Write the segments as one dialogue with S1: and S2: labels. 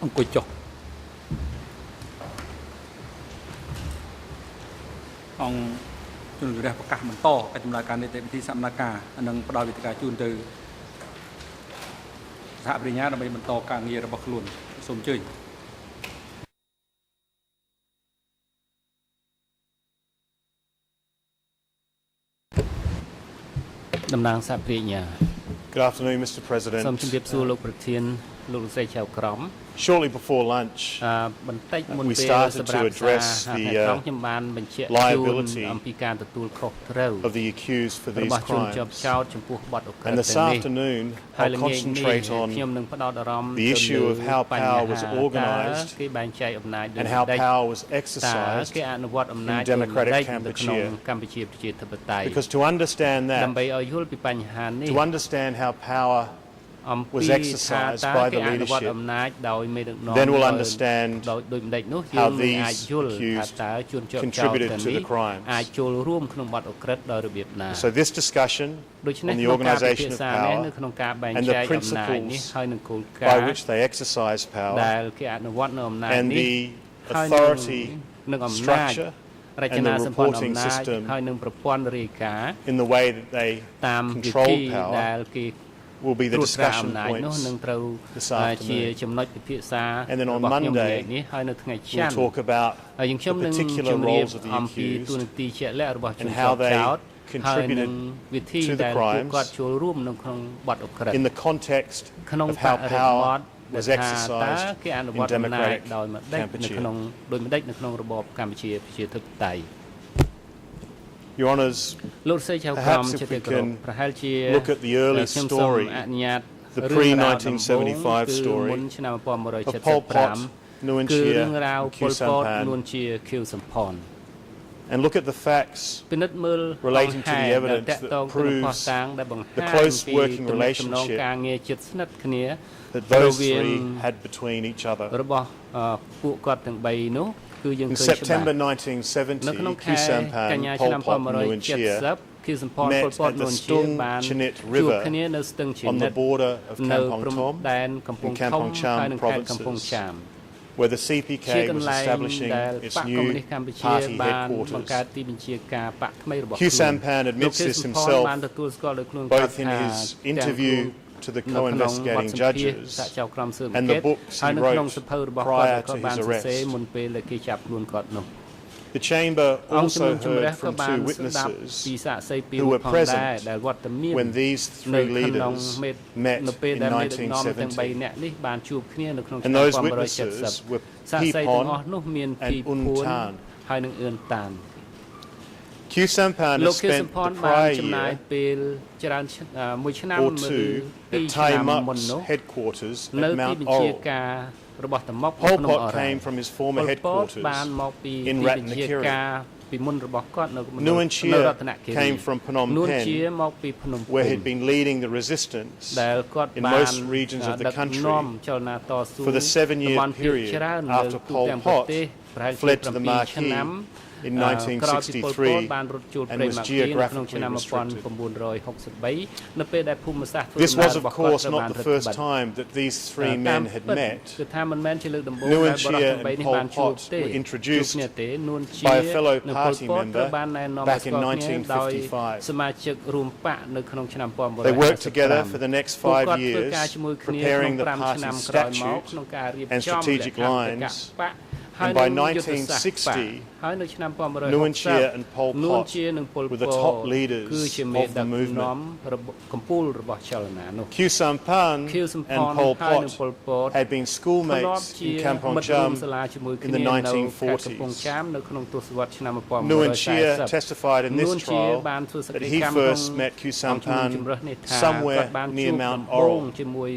S1: អង្គុយចុះអង្គជំនុំជម្រះប្រកាសបន្តកិច្ចដំណើរការនីតិវិធីសកម្មភាពនិងផ្ដល់វិធានការជូនទៅសហប្រញ្ញាដើម្បីបន្តការងាររបស់ខ្លួនសូមអញ្ជើញតំណាងសហប្រញ្ញា
S2: Good afternoon, Mr. President.
S1: សូមជម្រាបសួរលោកប្រធានលោកលោកស្រីចៅក្រម
S2: Shortly before lunch,
S1: បន្តិចមុន
S2: we
S1: ពេល
S2: started
S1: សម្
S2: to
S1: រាប់
S2: address
S1: ខ្ញុំបានបញ្ជាក់
S2: liability
S1: អំពីការទទួលខុសត្រូវ
S2: of the accused for
S1: រ
S2: these
S1: របស់ជនជាប់
S2: crimes.
S1: ចោទចំពោះបទឧក្រិដ្ឋ
S2: And
S1: ទាំង
S2: this
S1: នេះ
S2: afternoon,
S1: ហើយ
S2: I'll
S1: ល្ងាចនេះ
S2: concentrate on
S1: ខ្ញុំនឹងផ្ដោតអារម្មណ៍
S2: the issue of how power was organized
S1: គេបែងចែកអំណាចដោយ
S2: and how
S1: ដេច
S2: power was
S1: តើ
S2: exercised
S1: គេអនុវត្តអំណាច
S2: in democratic
S1: ដោយនៅក្នុង
S2: Cambodia.
S1: កម្ពុជាប្រជាធិបតេយ្យ
S2: Because to understand that,
S1: ដើម្បីឲ្យយល់ពីបញ្ហានេះ
S2: to understand how power
S1: អំពី
S2: was
S1: ថា
S2: exercised
S1: តើ
S2: by
S1: គេ
S2: the
S1: អនុវត្ត
S2: leadership,
S1: អំណាចដោយមេដឹកនាំ
S2: then we'll understand
S1: ដោយម្ដេចនោះយើ
S2: how
S1: ងនឹងអាច
S2: these
S1: យល់ថា
S2: accused
S1: តើជនជាប់ចោទ
S2: contributed
S1: ទាំង
S2: to
S1: នេះ
S2: the crimes.
S1: អាចចូលរួមក្នុងបទឧក្រិដ្ឋដោយរបៀបណា
S2: So this discussion
S1: ដូច្នេះ
S2: on the
S1: ក្នុងការពិ
S2: organisation
S1: ភា
S2: of
S1: ក្សានេះ
S2: power
S1: នៅក្នុងការបែង
S2: and
S1: ចែ
S2: the
S1: កអំណាចនេះ
S2: principles
S1: ហើយនឹងគោលការ
S2: by
S1: ណ៍
S2: which they exercise
S1: ដ
S2: power
S1: ដែលគេអនុវត្តនៅអំណាច
S2: and
S1: នេះ
S2: the
S1: ហើយ
S2: authority
S1: នឹងអំណាច
S2: structure
S1: រច
S2: and
S1: នា
S2: the
S1: សម្ព័ន្ធអំ
S2: reporting
S1: ណាច
S2: system
S1: ហើយនឹងប្រព័ន្ធរាយការណ៍
S2: in the way that they
S1: តាមវិ
S2: control
S1: ធី
S2: power
S1: ដែលគេ
S2: will be
S1: ត្
S2: the
S1: រួតត្រាអំ
S2: discussion
S1: ណាចនោះ
S2: points.
S1: នឹងត្រូវ
S2: this
S1: ជា
S2: afternoon.
S1: ចំណុចពិភាក្សា
S2: And then on
S1: របស់ខ្ញុំ
S2: Monday,
S1: ថ្ងៃនេះហើយនៅថ្ងៃច័
S2: We'll
S1: ន្ទ
S2: talk about
S1: ហើយយើងខ្ញុំ
S2: the
S1: នឹង
S2: particular
S1: ជម្រាប
S2: roles of the
S1: អំពី
S2: accused
S1: ទូនាទីជាក់លាក់របស់ជន
S2: and
S1: ជា
S2: how
S1: ប់
S2: they
S1: ចោទហើយនឹង
S2: contributed
S1: វិធី
S2: to the
S1: ដែលពួក
S2: crimes
S1: គាត់ចូលរួមនៅក្នុងបទឧក្រិដ្ឋ
S2: in the context
S1: ក្នុង
S2: of
S1: ប
S2: how
S1: រិប
S2: power
S1: ទ
S2: was
S1: ថាតើ
S2: exercised
S1: គេអនុវ
S2: in
S1: ត្តអំណាច
S2: democratic
S1: ដោយម្ដេចនៅ
S2: Cambodia.
S1: ក្នុងដោយម្ដេចនៅក្នុងរបបកម្ពុជាប្រជាធិបតេយ្យ
S2: Your Honours,
S1: លោកស្រីចៅក្រម
S2: perhaps
S1: ជា
S2: if
S1: ទី
S2: we
S1: គោរព
S2: can
S1: ប្រហែលជា
S2: look at the early
S1: ខ្ញុំសូម
S2: story,
S1: អនុញ្ញាត
S2: the
S1: រឿងរ៉ាវដំបូង
S2: pre-1975
S1: គឺ
S2: story
S1: មុនឆ្នាំ
S2: of Pol Pot,
S1: 1975 គឺរឿងរ៉ាវ
S2: Nuon
S1: ប៉ុល
S2: Chea,
S1: ពត
S2: Khieu
S1: នួន
S2: Samphan,
S1: ជាខៀវសំផន
S2: and look at the facts
S1: ពិនិត្យមើល
S2: relating to the
S1: អង្គហេតុ
S2: evidence
S1: ដែលតាក់
S2: that
S1: ទងទៅនឹង
S2: proves
S1: ផុសតាងដែលបង្ហាញ
S2: the close
S1: ពី
S2: working
S1: ទំនាក់ទំនង
S2: relationship
S1: ការងារជិតស្និទ្ធគ្នា
S2: that those
S1: រវាង
S2: three had between each other.
S1: របស់ពួកគាត់ទាំង3នោះគឺយើង
S2: In
S1: ឃើញច្បាស់
S2: September
S1: នៅក្នុង
S2: 1970,
S1: ខែ
S2: Khieu Samphan,
S1: កញ្ញា
S2: Pol
S1: ឆ្នាំ
S2: Pot, and Nuon Chea
S1: 1970ខៀវសំផន
S2: met
S1: ប៉ុលពត
S2: at the
S1: នួនជា
S2: Stung
S1: បាន
S2: Chinit
S1: ជួប
S2: River
S1: គ្នានៅស្ទឹងឈិ
S2: on
S1: និ
S2: the
S1: ត
S2: border of
S1: នៅ
S2: Kampong
S1: ព្រំ
S2: Thom
S1: ដែនកំពង់
S2: in
S1: ធំ
S2: Kampong Cham
S1: ហើយនិងខេត្តកំពង់
S2: provinces,
S1: ចាម
S2: where the
S1: ជា
S2: CPK
S1: ក
S2: was
S1: ន្លែង
S2: establishing
S1: ដែល
S2: its
S1: បកកុម្មុយ
S2: new
S1: នីសកម្ពុជា
S2: party
S1: បានបង្កើត
S2: headquarters.
S1: ទីបញ្ជាការបកថ្មីរបស់
S2: Khieu
S1: ខ្លួន
S2: Samphan
S1: លោក
S2: admits
S1: ខៀវ
S2: this
S1: សំផន
S2: himself,
S1: បានទទួលស្គាល់ដោយខ្លួន
S2: both in his interview to the
S1: នៅក្នុងបទ
S2: co-investigating
S1: សម្ភាសន៍
S2: judges
S1: សហចៅក្រមស៊ើបអ
S2: and
S1: ង្កេ
S2: the
S1: ត
S2: books
S1: ហើយ
S2: he
S1: នៅក្នុង
S2: wrote
S1: សភៅរបស់គាត់
S2: prior
S1: ដែលគាត់
S2: to
S1: បាន
S2: his
S1: សរសេរ
S2: arrest.
S1: មុនពេលដែលគេចាប់ខ្លួនគាត់នោះ
S2: The chamber
S1: អង្គជំ
S2: also
S1: នុំជម្រះ
S2: heard
S1: ក៏
S2: from
S1: បាន
S2: two
S1: ស្ដាប់ពី
S2: witnesses
S1: សាក្សីពីរ
S2: who
S1: រូប
S2: were
S1: ផង
S2: present
S1: ដែរដែលវត្តមាន
S2: when these
S1: នៅ
S2: three
S1: ក្នុង
S2: leaders
S1: នៅ
S2: met
S1: ពេល
S2: in
S1: ដែលមេដឹកនាំទាំង
S2: 1970.
S1: 3នាក់នេះបានជួបគ្នានៅក្នុងឆ្នាំ
S2: And those witnesses
S1: 1970
S2: were
S1: សាក្សីទាំងអស់
S2: Pipon
S1: នោះមាន
S2: and
S1: ពីពួន
S2: Untan.
S1: ហើយនឹងអឿនតាន
S2: Khieu Samphan
S1: លោ
S2: has
S1: កខៀវសំ
S2: spent
S1: ផន
S2: the
S1: បាន
S2: prior
S1: ចំណាយ
S2: year
S1: ពេលច្រើនមួយឆ្នាំ
S2: or
S1: ឬ
S2: two
S1: ពីរ
S2: at
S1: ឆ្នាំ
S2: Thai
S1: មុន
S2: Mok's
S1: នោះ
S2: headquarters
S1: នៅ
S2: at
S1: ទី
S2: Mount
S1: បញ្ជា
S2: Oral.
S1: ការរបស់តមុក
S2: Pol
S1: ក្នុងអ
S2: Pot
S1: រ៉ា
S2: came from his former
S1: ប៉ុលពត
S2: headquarters
S1: បានមកពី
S2: in
S1: ទីបញ្ជា
S2: Ratnakiri.
S1: ការពីមុនរបស់គាត់នៅ
S2: Nuon
S1: នៅ
S2: Chea
S1: រតនគិរី
S2: came from Phnom
S1: នួន
S2: Penh,
S1: ជាមកពីភ្នំ
S2: where
S1: ពេញ
S2: he'd been leading the resistance
S1: ដែលគាត់
S2: in
S1: បាន
S2: most regions of the
S1: ដឹក
S2: country
S1: នាំចលនាតស៊ូ
S2: for the 7-year
S1: តំបន់ភាគ
S2: period
S1: ច្រើននៅ
S2: after
S1: ទូ
S2: Pol
S1: ទាំងប្រ
S2: Pot
S1: ទេសប្រហែលជា
S2: fled to the
S1: 7
S2: Marquis
S1: ឆ្នាំ
S2: in
S1: ក្រោយពីប៉ុលពត
S2: 1963
S1: បានរត់ចូល
S2: and
S1: ព្រៃ
S2: was
S1: ម៉ាគីនៅក្នុង
S2: geographically
S1: ឆ្នាំ
S2: restricted.
S1: 1963 នៅពេលដែលភូមិសាស្ត្រធ្វើ
S2: This
S1: ដំណើរ
S2: was,
S1: រ
S2: of
S1: របស់គាត់
S2: course,
S1: ត្រូវបាន
S2: not the
S1: រឹត
S2: first
S1: បន្តឹង
S2: time that these three
S1: តាម
S2: men had
S1: ពិត
S2: met
S1: គឺថាមិនមែនជាលើកដំបូង
S2: Nuon
S1: ដែលបរិសុទ្ធ
S2: Chea
S1: 3
S2: and
S1: នេះ
S2: Pol
S1: បានជួប
S2: Pot
S1: ទេ
S2: were
S1: ជួប
S2: introduced
S1: គ្នាទេនួនជា
S2: by a fellow
S1: និង
S2: party
S1: ប៉ុលពត
S2: member
S1: ត្រូវបានណែនាំ
S2: back in
S1: ឲ្យស្គាល់គ្នាដោយ
S2: 1955.
S1: សមាជិករួមបកនៅក្នុងឆ្នាំ
S2: They worked together for
S1: 1955
S2: the next
S1: ពួក
S2: 5
S1: គាត់ធ្វើ
S2: years,
S1: ការជាមួយគ្នា
S2: preparing
S1: ក្នុង
S2: the
S1: 5 ឆ្នាំ
S2: party's
S1: ក្រោយមក
S2: statute
S1: ក្នុងការរៀប
S2: and
S1: ចំ
S2: strategic
S1: លក្ខណៈ
S2: lines.
S1: បកហើយ
S2: And by
S1: នឹងយុទ្ធសាស្ត្របក
S2: 1960,
S1: ហើយនៅឆ្នាំ
S2: Nuon Chea and Pol
S1: នួន
S2: Pot
S1: ជានិងប៉ុល
S2: were
S1: ព
S2: the
S1: ត
S2: top leaders
S1: គឺជាមេ
S2: of
S1: ដឹ
S2: the
S1: កនាំ
S2: movement.
S1: កម្ពុជារបស់ចលនានោះ
S2: Khieu Samphan
S1: ខៀវសំផ
S2: and
S1: ន
S2: Pol
S1: ហើយនិង
S2: Pot
S1: ប៉ុលពត
S2: had been
S1: ធ្លាប់
S2: schoolmates
S1: ជា
S2: in Kampong
S1: មិត្តរួម
S2: Cham
S1: សាលាជាមួយ
S2: in
S1: គ្នា
S2: the
S1: នៅខេត្តកំពង់
S2: 1940s.
S1: ចាមនៅក្នុងទសវត្សរ៍ឆ្នាំ
S2: Nuon Chea
S1: 1940
S2: testified in
S1: នួ
S2: this
S1: នជា
S2: trial
S1: បានធ្វើស
S2: that
S1: កម្ម
S2: he
S1: កម្ម
S2: first met Khieu
S1: អង្គជំនុំ
S2: Samphan
S1: ជម្រើសនេះថា
S2: somewhere
S1: គាត់បាន
S2: near
S1: ជួប
S2: Mount
S1: ដំបូង
S2: Oral.
S1: ជាមួយ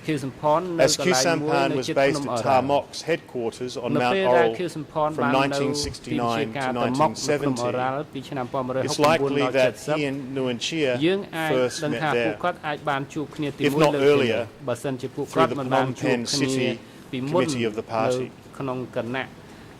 S1: ខៀវសំផននៅ
S2: As
S1: កន្
S2: Khieu
S1: លែងមួយ
S2: Samphan
S1: នៅ
S2: was
S1: ជិតភ្នំ
S2: based
S1: អ
S2: at
S1: រ៉ា
S2: Tha Mok's headquarters on
S1: នៅ
S2: Mount
S1: ពេលដែល
S2: Oral
S1: ខៀវសំផន
S2: from
S1: បាននៅទីបញ្ជា
S2: 1969
S1: ការ
S2: to
S1: តមុកនៅភ្នំអរ៉ាល់
S2: 1970,
S1: ពីឆ្នាំ
S2: it's
S1: 1969
S2: likely
S1: ដល់
S2: that
S1: 70
S2: he and Nuon Chea
S1: យើងអាច
S2: first
S1: ដឹង
S2: met
S1: ថាពួក
S2: there
S1: គាត់អាចបានជួបគ្នាទី
S2: If
S1: មួយ
S2: not
S1: លើកទី
S2: earlier,
S1: បើសិនជាពួក
S2: through
S1: គាត់
S2: the
S1: មិនបាន
S2: Phnom
S1: ជួប
S2: Penh
S1: គ្នា
S2: City
S1: ពីមុន
S2: Committee of the
S1: នៅ
S2: party.
S1: ក្នុងគណៈ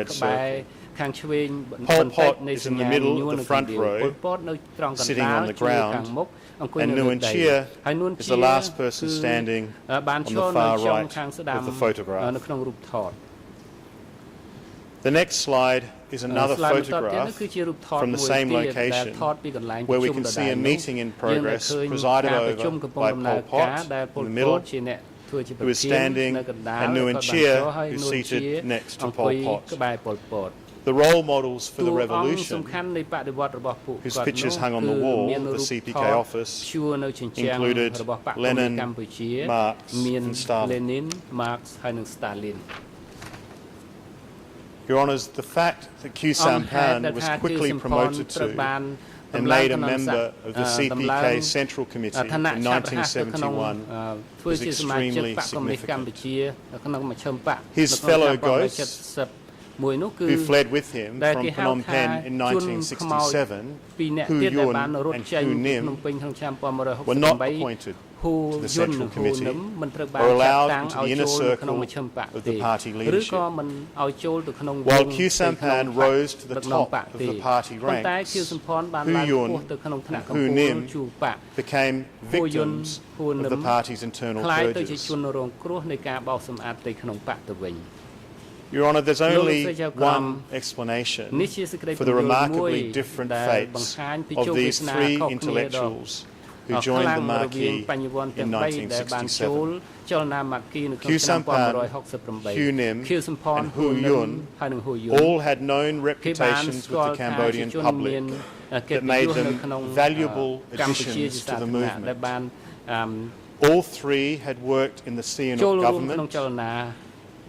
S2: red circle.
S3: ខាងឆ្វេង
S2: Pol
S3: បន្តិច
S2: Pot
S3: នៃ
S2: is
S3: ស
S2: in the
S3: ញ្ញា
S2: middle,
S3: ញួរ
S2: the
S3: នៅ
S2: front
S3: ខាង
S2: row,
S3: ពលពតនៅត្រង់កណ្
S2: sitting
S3: ដាល
S2: on the
S3: ជួយខាង
S2: ground,
S3: មុខអង្គុយ
S2: and
S3: នៅលើ
S2: Nuon
S3: ដី
S2: Chea
S3: ហើយនួន
S2: is
S3: ជា
S2: the last person
S3: គឺ
S2: standing
S3: បាន
S2: on
S3: ឈ
S2: the
S3: រនៅ
S2: far
S3: ចុង
S2: right
S3: ខាងស្ដាំ
S2: of the photograph.
S3: នៅក្នុងរូបថត
S2: The next slide is another photograph from the same location where we can see a meeting in progress presided over by Pol Pot in the middle, who is standing, and Nguyen Chia, who's seated next to Pol Pot. The role models for the revolution, whose pictures hung on the wall of the CPK office, included Lenin, Marx, and Stalin. Your Honours, the fact that Khieu Samphan was quickly promoted to and made a member of the CPK Central Committee in 1971 was extremely significant. His fellow ghosts, who fled with him from Phnom Penh in 1967, Hu Yun and Hu Nim, were not appointed to the Central Committee or allowed into the inner circle of the party leadership. While Khieu Samphan rose to the top of the party ranks, Hu Yun and Hu Nim became victims of the party's internal purges. Your Honour, there's only one explanation for the remarkably different fates of these three intellectuals who joined the Marquis in 1967. Khieu Samphan, Hu Nim, and Hu Yun all had known reputations with the Cambodian public that made them valuable additions to the movement. All three had worked in the Sihanouk government,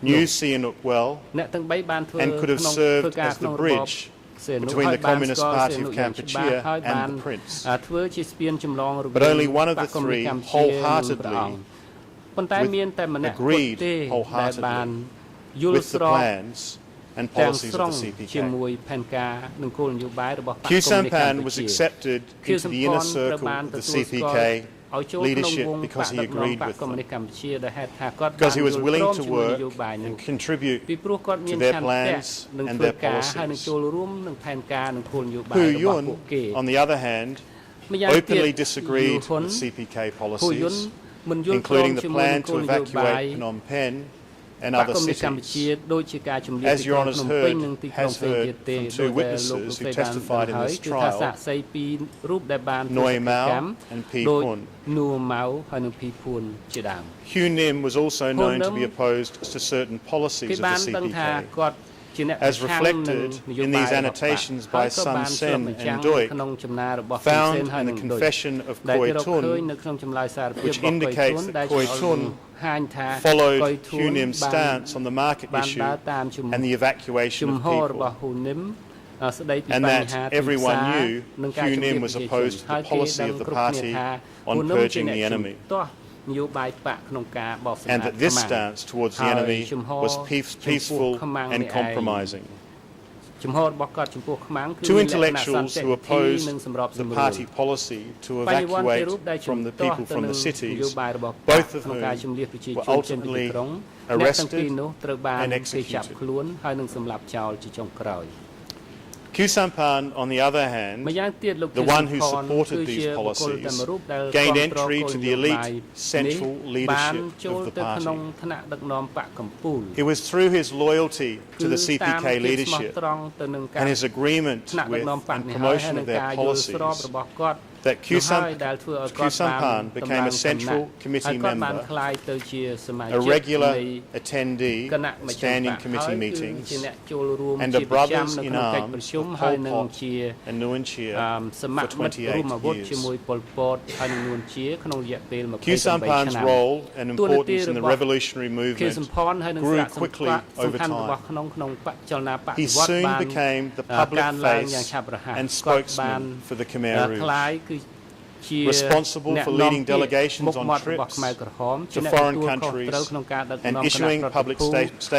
S2: knew Sihanouk well, and could have served as the bridge between the Communist Party of Kampuchea and the Prince. But only one of the three wholeheartedly agreed wholeheartedly with the plans and policies of the CPK. Khieu Samphan was accepted into the inner circle of the CPK leadership because he agreed with them, because he was willing to work and contribute to their plans and their policies. Hu Yun, on the other hand, openly disagreed with CPK policies, including the plan to evacuate Phnom Penh and other cities. As Your Honours has heard from two witnesses who testified in this trial, Noi Mao and Pi Pun. Hu Nim was also known to be opposed to certain policies of the CPK, as reflected in these annotations by Sun Sen and Duik, found in the Confession of Khoi Tun, which indicates that Khoi Tun followed Hu Nim's stance on the market issue and the evacuation of people, and that everyone knew Hu Nim was opposed to the policy of the party on purging the enemy, and that this stance towards the enemy was peaceful and compromising. Two intellectuals who opposed the party policy to evacuate from the people from the cities, both of whom were ultimately arrested and executed. Khieu Samphan, on the other hand, the one who supported these policies, gained entry to the elite central leadership of the party. It was through his loyalty to the CPK leadership and his agreement with and promotion of their policies that Khieu Samphan became a Central Committee member, a regular attendee of standing committee meetings, and a brothers-in-arms of Pol Pot and Nguyen Chia for 28 years. Khieu Samphan's role and importance in the revolutionary movement grew quickly over time. He soon became the public face and spokesman for the Khmer Rouge, responsible for leading delegations on trips to foreign countries and issuing public statements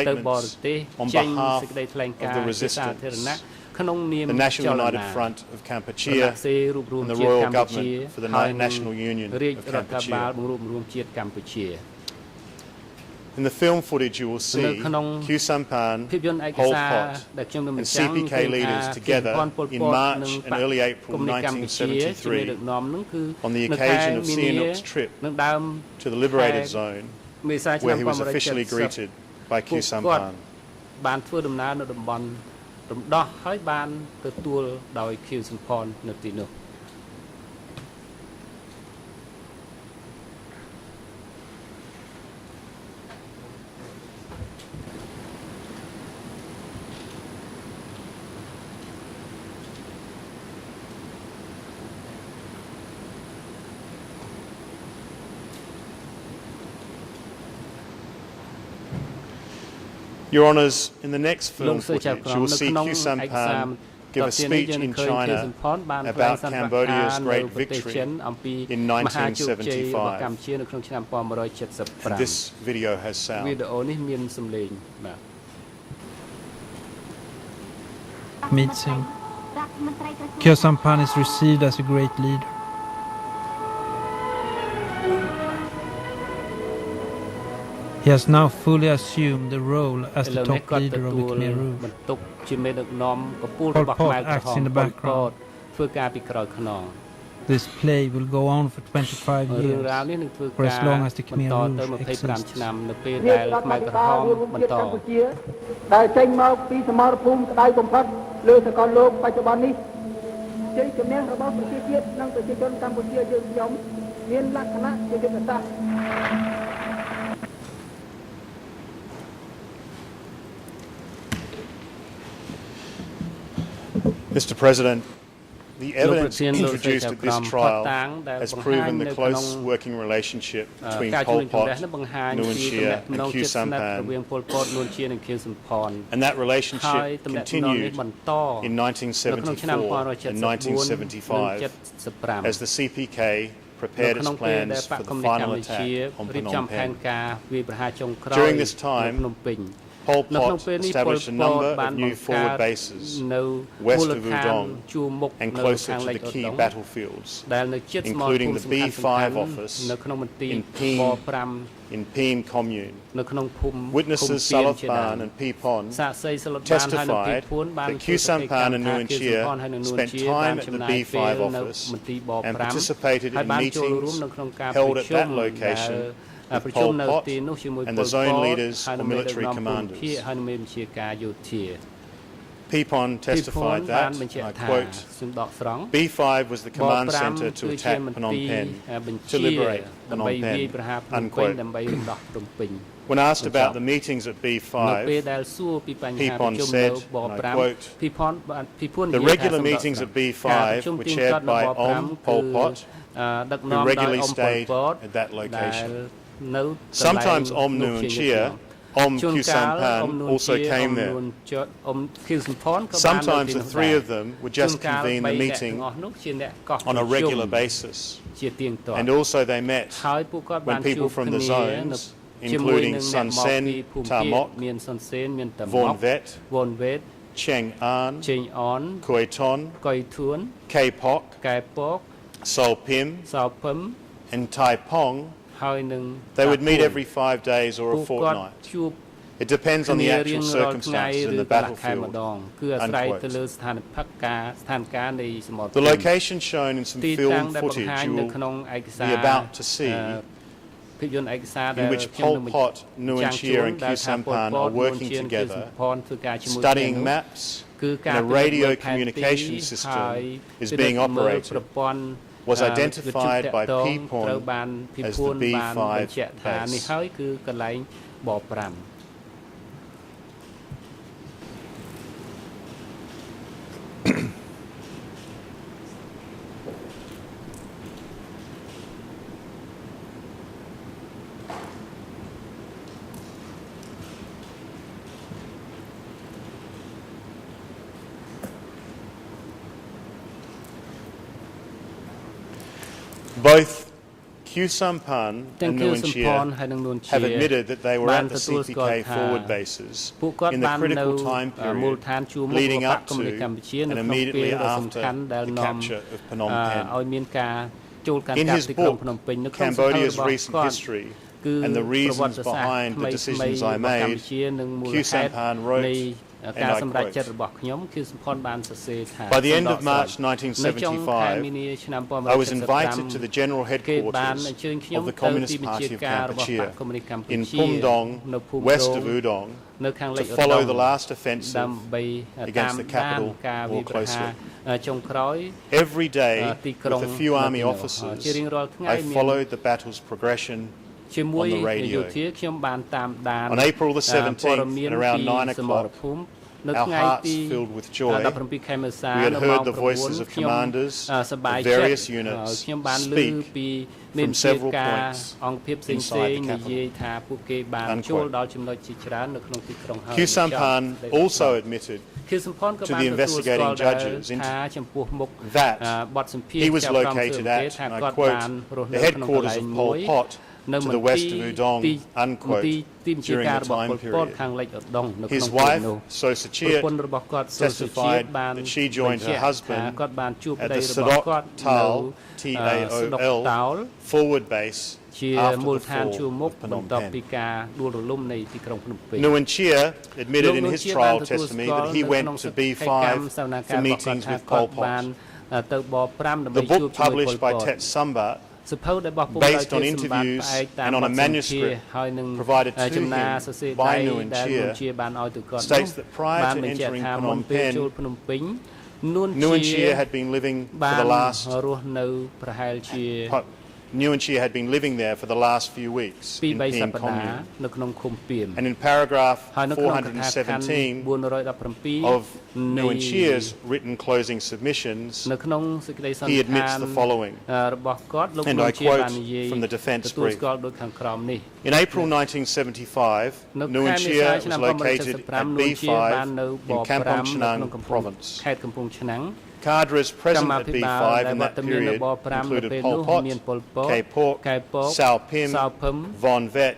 S2: on behalf of the resistance, the National United Front of Kampuchea and the Royal Government for the National Union of Kampuchea. In the film footage you will see Khieu Samphan, Pol Pot and CPK leaders together in March and early April 1973 on the occasion of Sihanouk's trip to the liberated zone, where he was officially greeted by Khieu Samphan.
S3: បានធ្វើដំណើរនៅតំបន់រំដោះហើយបានទទួលដោយ Q សំផននៅទីនោះ
S2: Your Honours, in the next film footage, you will see Khieu Samphan give a speech in China about Cambodia's great victory in 1975. And this video has sound.
S4: Meeting. Khieu Samphan is received as a great leader. He has now fully assumed the role as the top leader of the Khmer Rouge. Pol Pot acts in the background. This play will go on for 25 years, for as long as the Khmer Rouge exists.
S5: មានលក្ខណៈជាយុទ្ធសាស្ត្រ
S2: Mr. President, the evidence introduced at this trial has proven the close working relationship between Pol Pot, Nuon Chea and Khieu Samphan, and that relationship continued in 1974 and 1975 as the CPK prepared its plans for the final attack on Phnom Penh. During this time, Pol Pot established a number of new forward bases west of Udong and closer to the key battlefields, including the B5 office in Peen Commune. Witnesses Salotban and Pipon testified that Khieu Samphan and Nuon Chea spent time at the B5 office and participated in meetings held at that location with Pol Pot and the zone leaders or military commanders. Pipon testified that, and I quote, B5 was the command centre to attack Phnom Penh, to liberate Phnom Penh, unquote. When asked about the meetings at B5, Pipon said, and I quote, the regular meetings at B5 were chaired by Om Pol Pot, who regularly stayed at that location. Sometimes Om Nuon Chea, Om Khieu Samphan also came there. Sometimes the three of them would just convene the meeting on a regular basis. And also they met when people from the zones, including Son Sen, Ta Mok, Von Vet, Cheng An, Khoi Ton, Kay Pok, Sol Pim, and Tai Pong, they would meet every 5 days or a fortnight. It depends on the actual circumstances in the battlefield. Unquote. The location shown in some film footage you will be about to see, in which Pol Pot, Nuon Chea and Khieu Samphan are working together, studying maps, and a radio communication system is being operated, was identified by Pipon as the B5 base. Both Khieu Samphan and Nuon Chea have admitted that they were at the CPK forward bases in the critical time period leading up to and immediately after the capture of Phnom Penh. In his book, Cambodia's Recent History, and the reasons behind the decisions I made, Khieu Samphan wrote, and I quote, by the end of March 1975, I was invited to the general headquarters of the Communist Party of Kampuchea in Pumdong, west of Udong, to follow the last offensive against the capital more closely. Every day, with a few army officers, I followed the battle's progression on the radio. On April the 17th, at around 9 o'clock, our hearts filled with joy. We had heard the voices of commanders of various units speak from several points inside the capital. Khieu Samphan also admitted to the investigating judges that he was located at, and I quote, the headquarters of Pol Pot to the west of Udong, unquote, during the time period. His wife, So Sachit, testified that she joined her husband at the Sadok Tal, T-A-O-L, forward base after the fall of Phnom Penh. Nguyen Chia admitted in his trial testimony that he went to B5 for meetings with Pol Pot. The book published by Tet Sambat, based on interviews and on a manuscript provided to him by Nguyen Chia, states that prior to entering Phnom Penh, Nguyen Chia had been living there for the last few weeks in Piem Commune. And in paragraph 417 of Nguyen Chia's written closing submissions, he admits the following, and I quote from the defence brief. In April 1975, Nguyen Chia was located at B5 in Kampong Chnang province. Cadres present at B5 in that period included Pol Pot, Kay Pok, Sao Pim, Von Vet,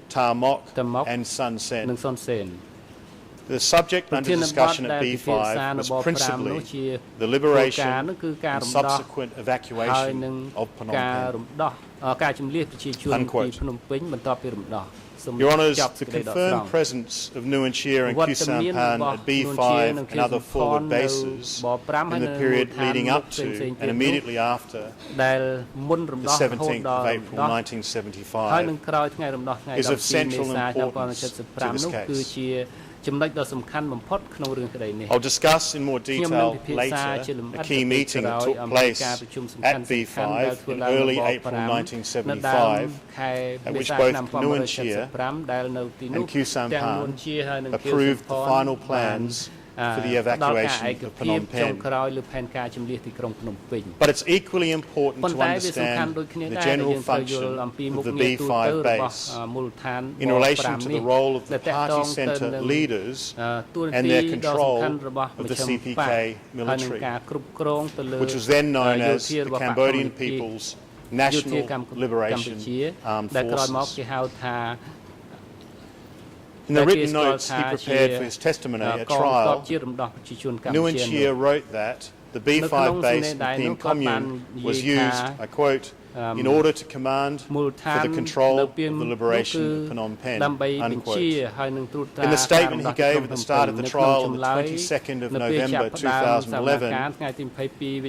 S2: Ta Mok, and Sun Sen. The subject under discussion at B5 was principally the liberation and subsequent evacuation of Phnom Penh. Unquote. Your Honours, the confirmed presence of Nguyen Chia and Khieu Samphan at B5 and other forward bases in the period leading up to and immediately after the 17th of April 1975 is of central importance to this case. I'll discuss in more detail later a key meeting that took place at B5 in early April 1975, at which both Nguyen Chia and Khieu Samphan approved the final plans for the evacuation of Phnom Penh. But it's equally important to understand the general function of the B5 base in relation to the role of the party centre leaders and their control of the CPK military, which was then known as the Cambodian People's National Liberation Armed Forces. In the written notes he prepared for his testimony at trial, Nguyen Chia wrote that the B5 base in Piem Commune was used, I quote, in order to command for the control of the liberation of Phnom Penh, unquote. In the statement he gave at the start of the trial on the 22nd of November 2011,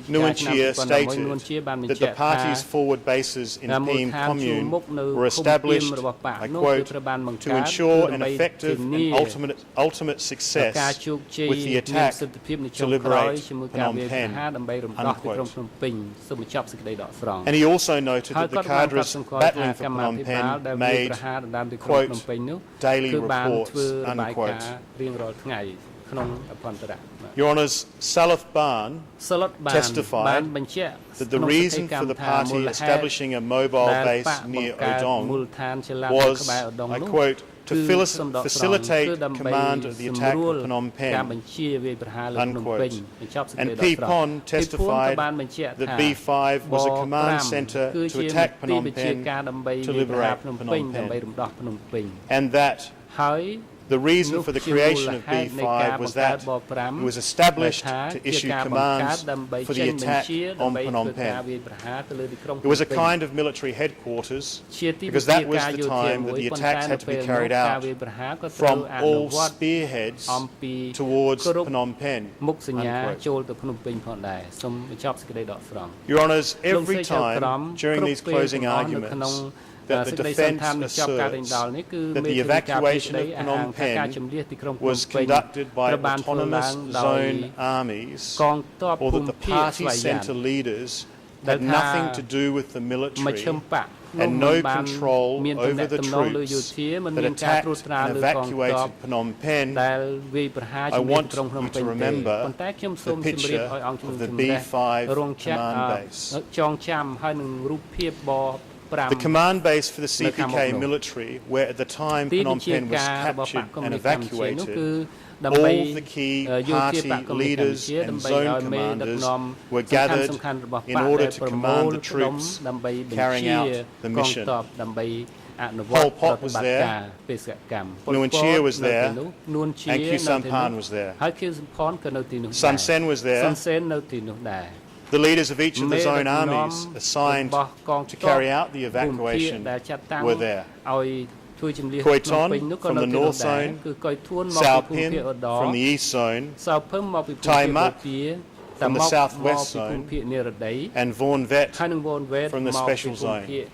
S2: Nguyen Chia stated that the party's forward bases in Piem Commune were established, I quote, to ensure an effective and ultimate success with the attack to liberate Phnom Penh, unquote. And he also noted that the cadres battling for Phnom Penh made, quote, daily reports, unquote. Your Honours, Salaf Ban testified that the reason for the party establishing a mobile base near Odong was, I quote, to facilitate command of the attack of Phnom Penh, unquote. And P. Pon testified that B5 was a command centre to attack Phnom Penh to liberate Phnom Penh, and that The reason for the creation of B5 was that it was established to issue commands for the attack on Phnom Penh. It was a kind of military headquarters because that was the time that the attacks had to be carried out from all spearheads towards Phnom Penh. Your Honours, every time during these closing arguments that the defence asserts that the evacuation of Phnom Penh was conducted by autonomous zone armies or that the party centre leaders had nothing to do with the military and no control over the troops that attacked and evacuated Phnom Penh, I want you to remember the picture of the B5 command base. The command base for the CPK military, where at the time Phnom Penh was captured and evacuated, all the key party leaders and zone commanders were gathered in order to command the troops carrying out the mission. Pol Pot was there, Nuon Chea was there, and Khieu Samphan was there. Son Sen was there. The leaders of each of the zone armies assigned to carry out the evacuation were there. Khoi Ton from the North Zone, Sao Phin from the East Zone, Tai Mak from the Southwest Zone, and Vorn Vet from the Special Zone.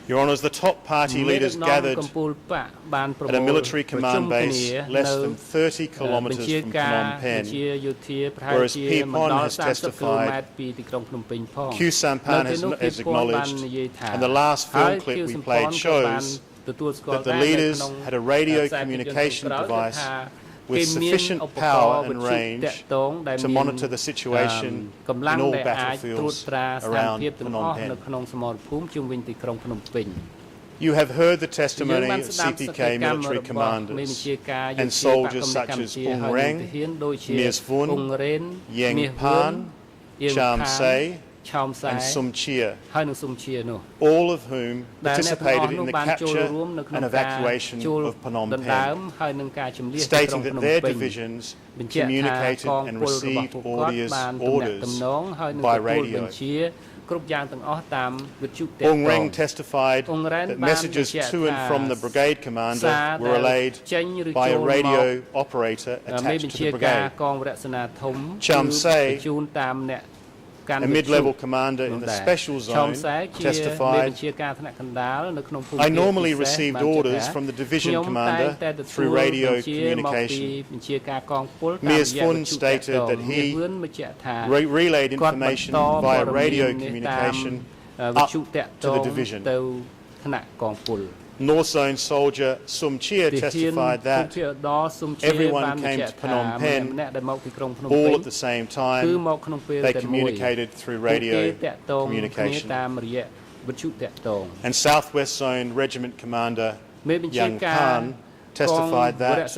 S2: Your Honours, the top party leaders gathered at a military command base less than 30 kilometres from Phnom Penh, whereas Phipon has testified, Khieu Samphan has acknowledged, and the last film clip we played shows that the leaders had a radio communication device with sufficient power and range to monitor the situation in all battlefields around Phnom Penh. You have heard the testimony of CPK military commanders and soldiers such as Ung Reng, Mies Vun, Yeng Pan, Cham Say, and Sum Chia, all of whom participated in the capture and evacuation of Phnom Penh, stating that their divisions communicated and received orders by radio. Ung Reng testified that messages to and from the brigade commander were relayed by a radio operator attached to the brigade. Cham Say, a mid-level commander in the Special Zone, testified, I normally received orders from the division commander through radio communication. Mies Vun stated that he relayed information via radio communication up to the division. North Zone soldier Sum Chia testified that everyone came to Phnom Penh all at the same time. They communicated through radio communication. And Southwest Zone Regiment Commander Yang Pan testified that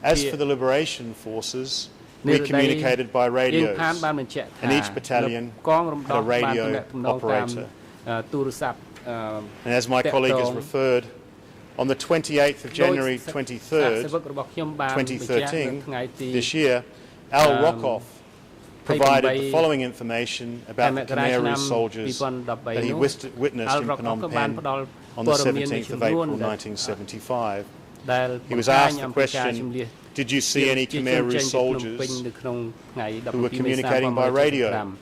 S2: as for the liberation forces, we communicated by radios, and each battalion had a radio operator. And as my colleague has referred, on the 28th of January 2013, this year, Al Rockoff provided the following information about the Khmer Rouge soldiers that he witnessed in Phnom Penh on the 17th of April 1975. He was asked the question, did you see any Khmer Rouge soldiers who were communicating by radio?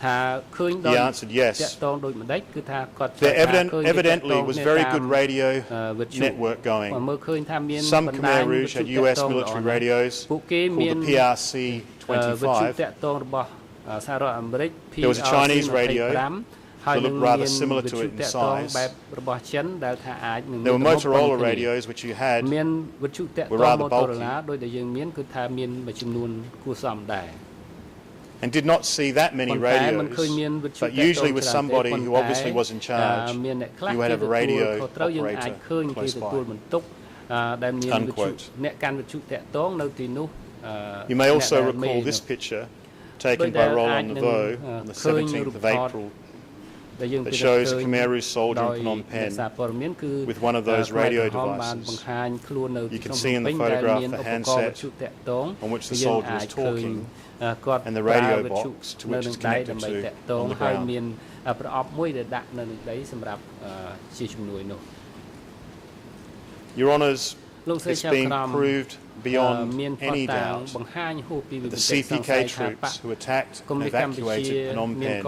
S2: He answered yes. There evidently was very good radio network going. Some Khmer Rouge had US military radios called the PRC-25. There was a Chinese radio that looked rather similar to it in size. There were Motorola radios which you had were rather bulky, and did not see that many radios, but usually with somebody who obviously was in charge, you would have a radio operator close by. Unquote. You may also recall this picture taken by Roland Naveau on the 17th of April that shows a Khmer Rouge soldier in Phnom Penh with one of those radio devices. You can see in the photograph the handset on which the soldier is talking and the radio box to which it's connected to on the ground. Your Honours, it's been proved beyond any doubt that the CPK troops who attacked and evacuated Phnom Penh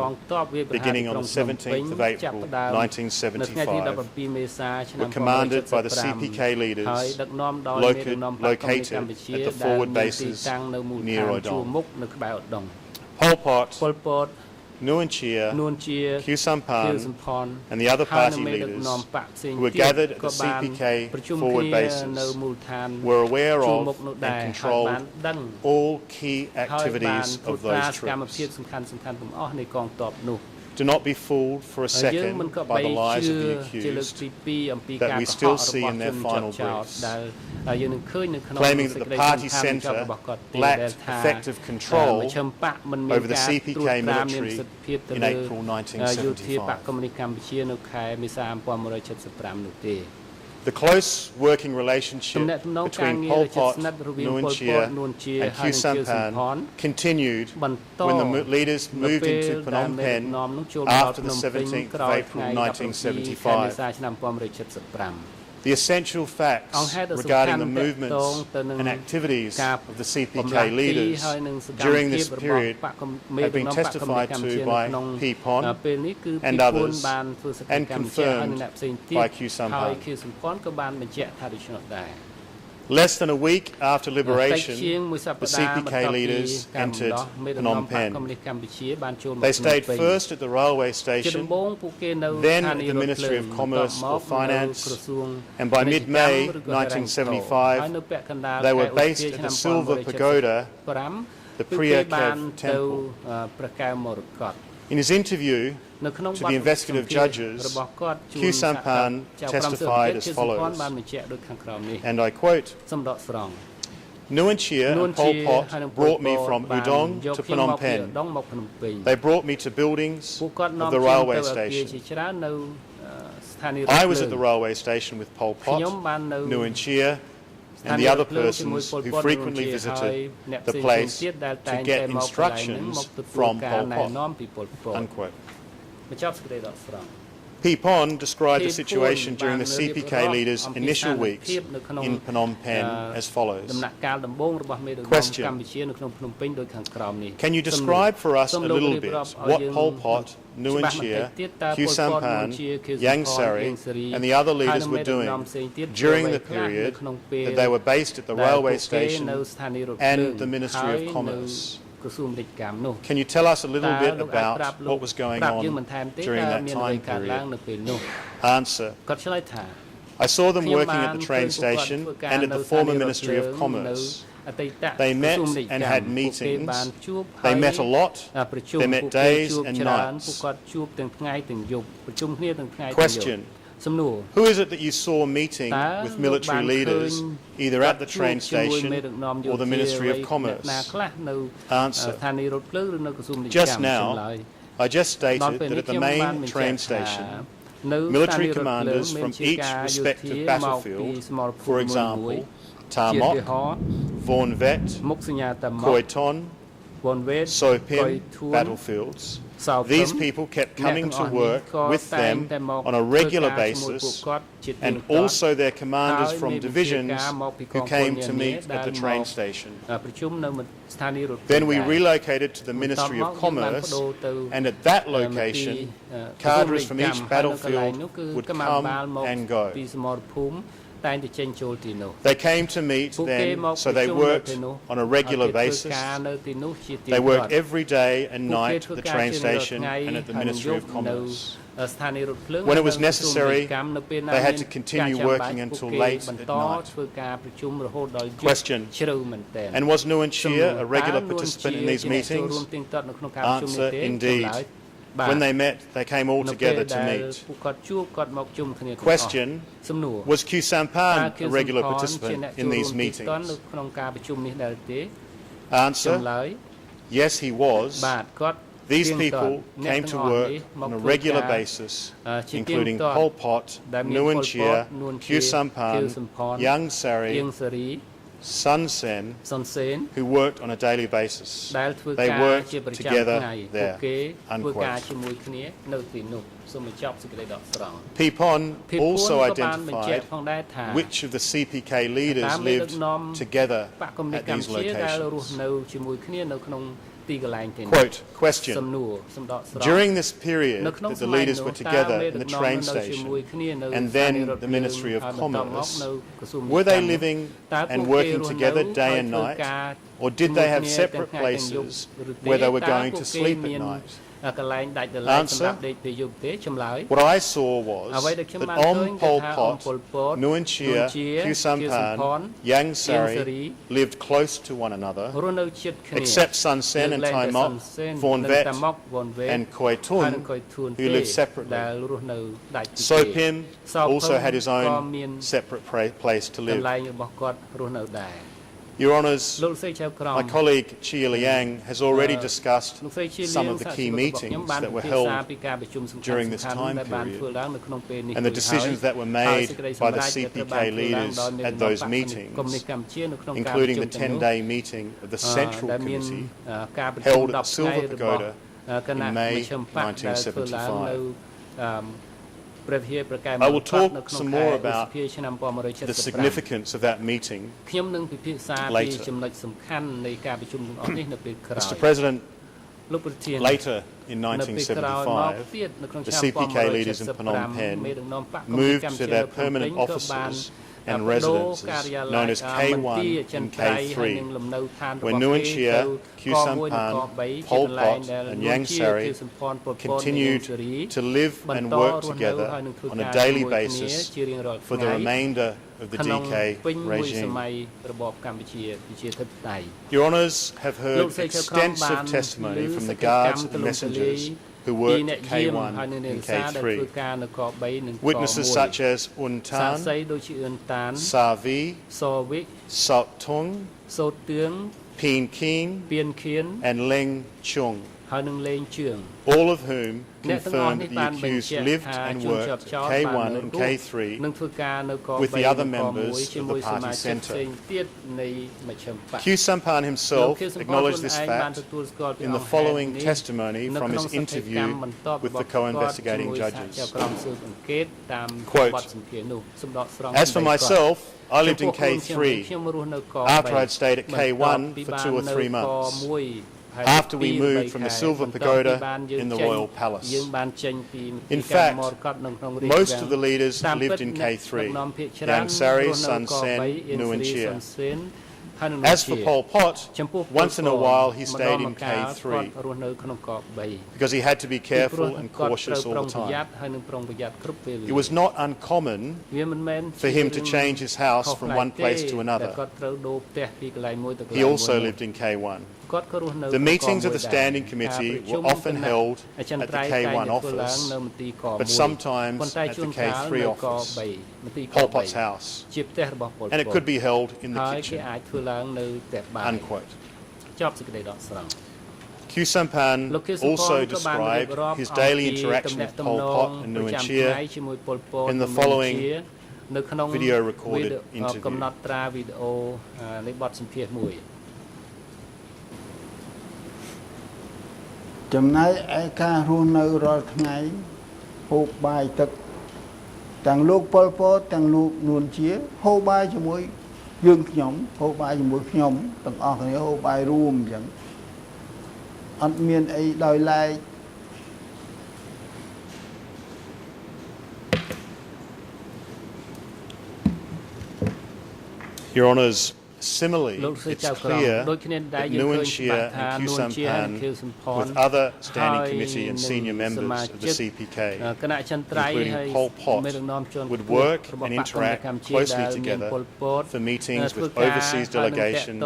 S2: beginning on the 17th of April 1975 were commanded by the CPK leaders located at the forward bases near Odong. Pol Pot, Nguyen Chia, Khieu Samphan, and the other party leaders who were gathered at the CPK forward bases were aware of and controlled all key activities of those troops. Do not be fooled for a second by the lies of the accused that we still see in their final briefs, claiming that the party centre lacked effective control over the CPK military in April 1975. The close working relationship between Pol Pot, Nguyen Chia, and Khieu Samphan continued when the leaders moved into Phnom Penh after the 17th of April 1975. The essential facts regarding the movements and activities of the CPK leaders during this period have been testified to by P. Pon and others and confirmed by Khieu Samphan. Less than a week after liberation, the CPK leaders entered Phnom Penh. They stayed first at the railway station, then at the Ministry of Commerce or Finance, and by mid-May 1975, they were based at the Silver Pagoda, the Priya Kev Temple. In his interview to the investigative judges, Khieu Samphan testified as follows, and I quote, Nguyen Chia and Pol Pot brought me from Udong to Phnom Penh. They brought me to buildings of the railway station. I was at the railway station with Pol Pot, Nguyen Chia, and the other persons who frequently visited the place to get instructions from Pol Pot. Unquote. P. Pon described the situation during the CPK leaders' initial weeks in Phnom Penh as follows. Question. Can you describe for us a little bit what Pol Pot, Nguyen Chia, Khieu Samphan, Yang Sari, and the other leaders were doing during the period that they were based at the railway station and the Ministry of Commerce? Can you tell us a little bit about what was going on during that time period? Answer. I saw them working at the train station and at the former Ministry of Commerce. They met and had meetings. They met a lot. They met days and nights. Question. Who is it that you saw meeting with military leaders either at the train station or the Ministry of Commerce? Answer. Just now, I just stated that at the main train station, military commanders from each respective battlefield, for example, Ta Mok, Vorn Vet, Khoi Ton, So Pim battlefields, these people kept coming to work with them on a regular basis, and also their commanders from divisions who came to meet at the train station. Then we relocated to the Ministry of Commerce, and at that location, cadres from each battlefield would come and go. They came to meet then, so they worked on a regular basis. They worked every day and night at the train station and at the Ministry of Commerce. When it was necessary, they had to continue working until late at night. Question. And was Nguyen Chia a regular participant in these meetings? Answer. Indeed. When they met, they came all together to meet. Question. Was Khieu Samphan a regular participant in these meetings? Answer. Yes, he was. These people came to work on a regular basis, including Pol Pot, Nuon Chea, Khieu Samphan, Yang Sari, Sun Sen, who worked on a daily basis. They worked together there. Unquote. Pipon also identified which of the CPK leaders lived together at these locations. Quote, question, during this period that the leaders were together in the train station and then the Ministry of Commerce, were they living and working together day and night, or did they have separate places where they were going to sleep at night? Answer, what I saw was that Om Pol Pot, Nuon Chea, Khieu Samphan, Yang Sari lived close to one another, except Sun Sen and Tai Mok, Vorn Vet and Khoi Thun, who lived separately. So Pim also had his own separate place to live. Your Honours, my colleague Chia Liang has already discussed some of the key meetings that were held during this time period and the decisions that were made by the CPK leaders at those meetings, including the 10-day meeting of the Central Committee held at the Silver Pagoda in May 1975. I will talk some more about the significance of that meeting later. Mr. President, later in 1975, the CPK leaders in Phnom Penh moved to their permanent offices and residences known as K1 and K3, where Nuon Chea, Khieu Samphan, Pol Pot and Yang Sari continued to live and work together on a daily basis for the remainder of the DK regime. Your Honours have heard extensive testimony from the guards and messengers who worked at K1 and K3. Witnesses such as Un Tan, Sa Vi, Sot Tung, Pien Kien, and Leng Chung, all of whom confirmed that the accused lived and worked at K1 and K3 with the other members of the party centre. Khieu Samphan himself acknowledged this fact in the following testimony from his interview with the co-investigating judges. Quote, as for myself, I lived in K3 after I'd stayed at K1 for 2 or 3 months, after we moved from the Silver Pagoda in the Royal Palace. In fact, most of the leaders lived in K3, Yang Sari, Sun Sen, Nuon Chea. As for Pol Pot, once in a while he stayed in K3 because he had to be careful and cautious all the time. It was not uncommon for him to change his house from one place to another. He also lived in K1. The meetings of the Standing Committee were often held at the K1 office, but sometimes at the K3 office, Pol Pot's house, and it could be held in the kitchen. Unquote. Khieu Samphan also described his daily interaction with Pol Pot and Nuon Chea in the following video recorded interview.
S6: ចំណែកឯការរស់នៅរាល់ថ្ងៃហូបបាយទឹកទាំងលោកប៉ុលពតទាំងលោកនួនជាហូបបាយជាមួយយើងខ្ញុំហូបបាយជាមួយខ្ញុំទាំងអស់គ្នាហូបបាយរួមអញ្ចឹងអត់មានអីដោយឡែក
S2: Your Honours, similarly, it's clear that Nuon Chea and Khieu Samphan, with other Standing Committee and senior members of the CPK, including Pol Pot, would work and interact closely together for meetings with overseas delegations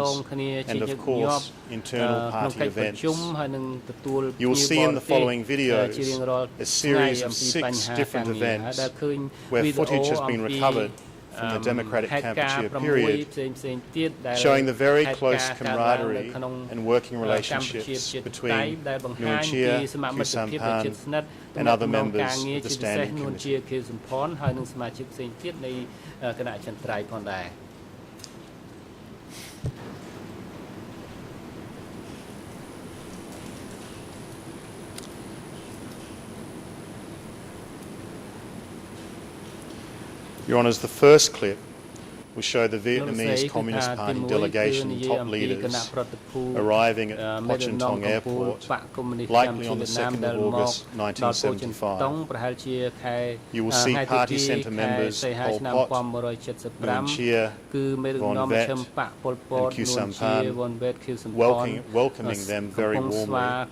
S2: and, of course, internal party events. You will see in the following videos a series of 6 different events where footage has been recovered from the democratic Kampuchea period, showing the very close camaraderie and working relationships between Nuon Chea, Khieu Samphan, and other members of the Standing Committee. Your Honours, the first clip will show the Vietnamese Communist Party delegation and top leaders arriving at Pochentong Airport, likely on the 2nd of August 1975. You will see party centre members Pol Pot, Nuon Chea, Von Vet and Khieu Samphan welcoming them very warmly,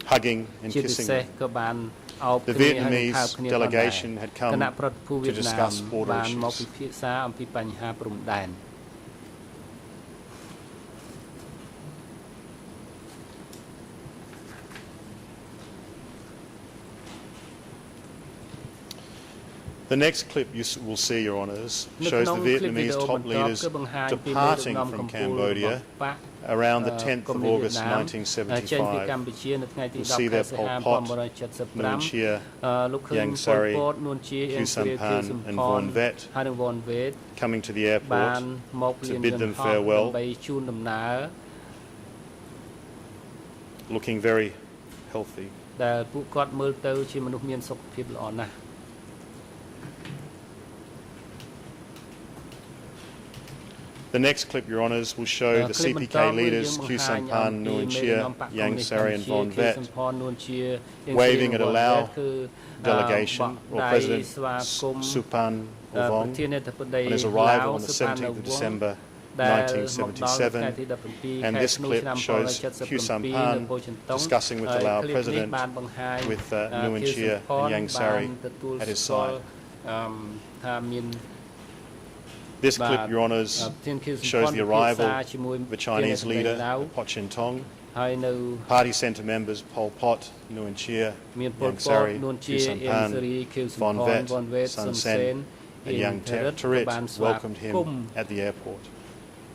S2: hugging and kissing them. The Vietnamese delegation had come to discuss border issues. The next clip you will see, Your Honours, shows the Vietnamese top leaders departing from Cambodia around the 10th of August 1975. You'll see there Pol Pot, Nuon Chea, Ieng Sary, Khieu Samphan and Von Vet coming to the airport to bid them farewell, looking very healthy. The next clip, Your Honours, will show the CPK leaders Khieu Samphan, Nuon Chea, Ieng Sary and Von Vet waving at a Lao delegation or President Supan Ovong on his arrival on the 17th of December 1977, and this clip shows Khieu Samphan discussing with the Lao President with Nuon Chea and Ieng Sary at his side. This clip, Your Honours, shows the arrival of the Chinese leader at Pochentong. Party centre members Pol Pot, Nuon Chea, Ieng Sary, Khieu Samphan, Von Vet, Son Sen and Yang Terit welcomed him at the airport.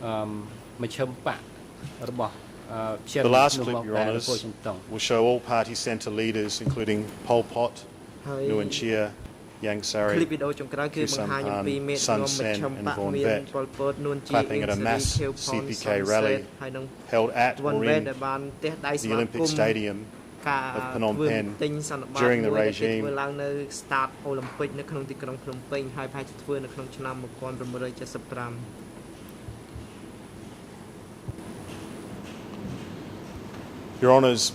S2: The last clip, Your Honours, will show all party centre leaders, including Pol Pot, Nuon Chea, Ieng Sary, Khieu Samphan, Son Sen and Von Vet clapping at a mass CPK rally held at or in the Olympic Stadium of Phnom Penh during the regime. Your Honours,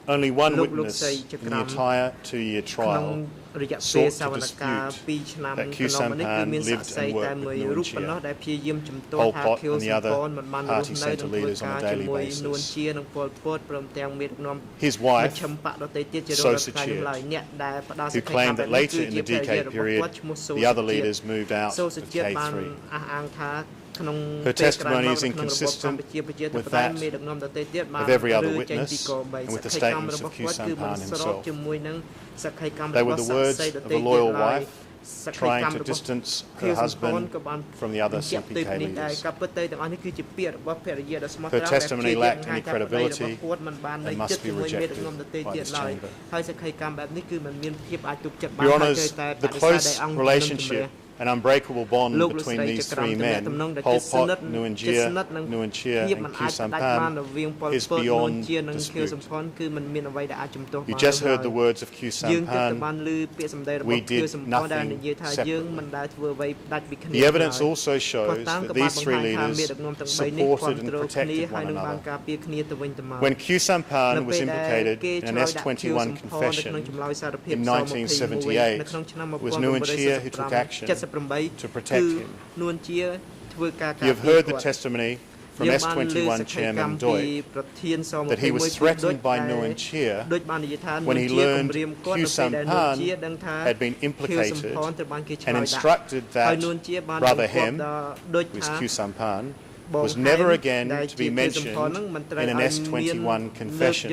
S2: only one witness in the entire 2-year trial sought to dispute that Khieu Samphan lived and worked with Nuon Chea, Pol Pot and the other party centre leaders on a daily basis. His wife, So Sachir, who claimed that later in the DK period the other leaders moved out of K3. Her testimony is inconsistent with that of every other witness and with the statements of Khieu Samphan himself. They were the words of a loyal wife trying to distance her husband from the other CPK leaders. Her testimony lacked any credibility and must be rejected by this chamber. Your Honours, the close relationship an unbreakable bond between these three men, Pol Pot, Nuon Chea, and Khieu Samphan, is beyond dispute. You just heard the words of Khieu Samphan, "We did nothing separately." The evidence also shows that these three leaders supported and protected one another. When Khieu Samphan was implicated in an S-21 confession in 1978, it was Nuon Chea who took action to protect him. You have heard the testimony from S-21 Chairman Doi that he was threatened by Nuon Chea when he learned Khieu Samphan had been implicated and instructed that Brother Hem, who is Khieu Samphan, was never again to be mentioned in an S21 confession.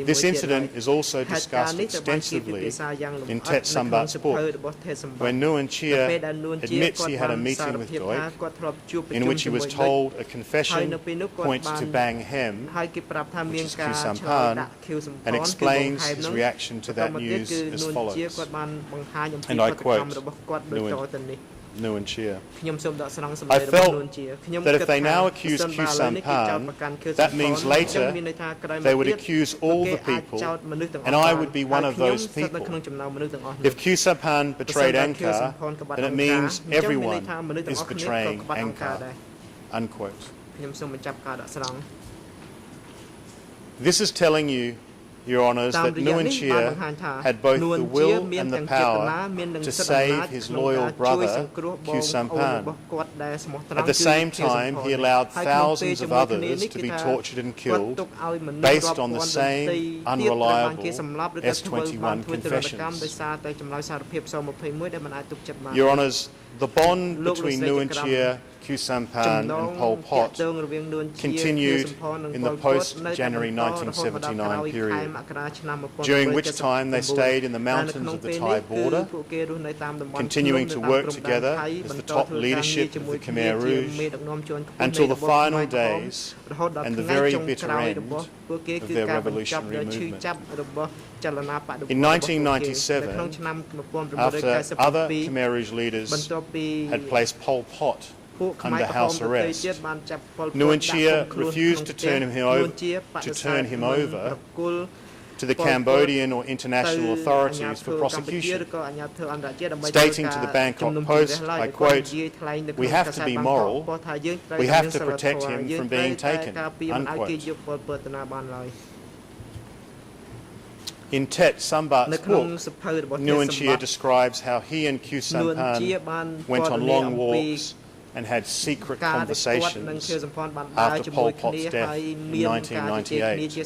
S2: This incident is also discussed extensively in Tet Sambat's book, when Nguyen Chia admits he had a meeting with Duch, in which he was told a confession points to Bang Hem, which is Khieu Samphan, and explains his reaction to that news as follows. And I quote Nguyen Chia. I felt that if they now accuse Khieu Samphan, that means later they would accuse all the people, and I would be one of those people. If Khieu Samphan betrayed Angkar, then it means everyone is betraying Angkar. Unquote. This is telling you, Your Honours, that Nguyen Chia had both the will and the power to save his loyal brother, Khieu Samphan. At the same time, he allowed thousands of others to be tortured and killed based on the same unreliable S21 confessions. Your Honours, the bond between Nguyen Chia, Khieu Samphan and Pol Pot continued in the post-January 1979 period, during which time they stayed in the mountains of the Thai border, continuing to work together as the top leadership of the Khmer Rouge until the final days and the very bitter end of their revolutionary movement. In 1997, after other Khmer Rouge leaders had placed Pol Pot under house arrest, Nguyen Chia refused to turn him over to the Cambodian or international authorities for prosecution, stating to the Bangkok Post, I quote, "We have to be moral, we have to protect him from being taken," unquote. In Tet Sambat's book, Nguyen Chia describes how he and Khieu Samphan went on long walks and had secret conversations after Pol Pot's death in 1998,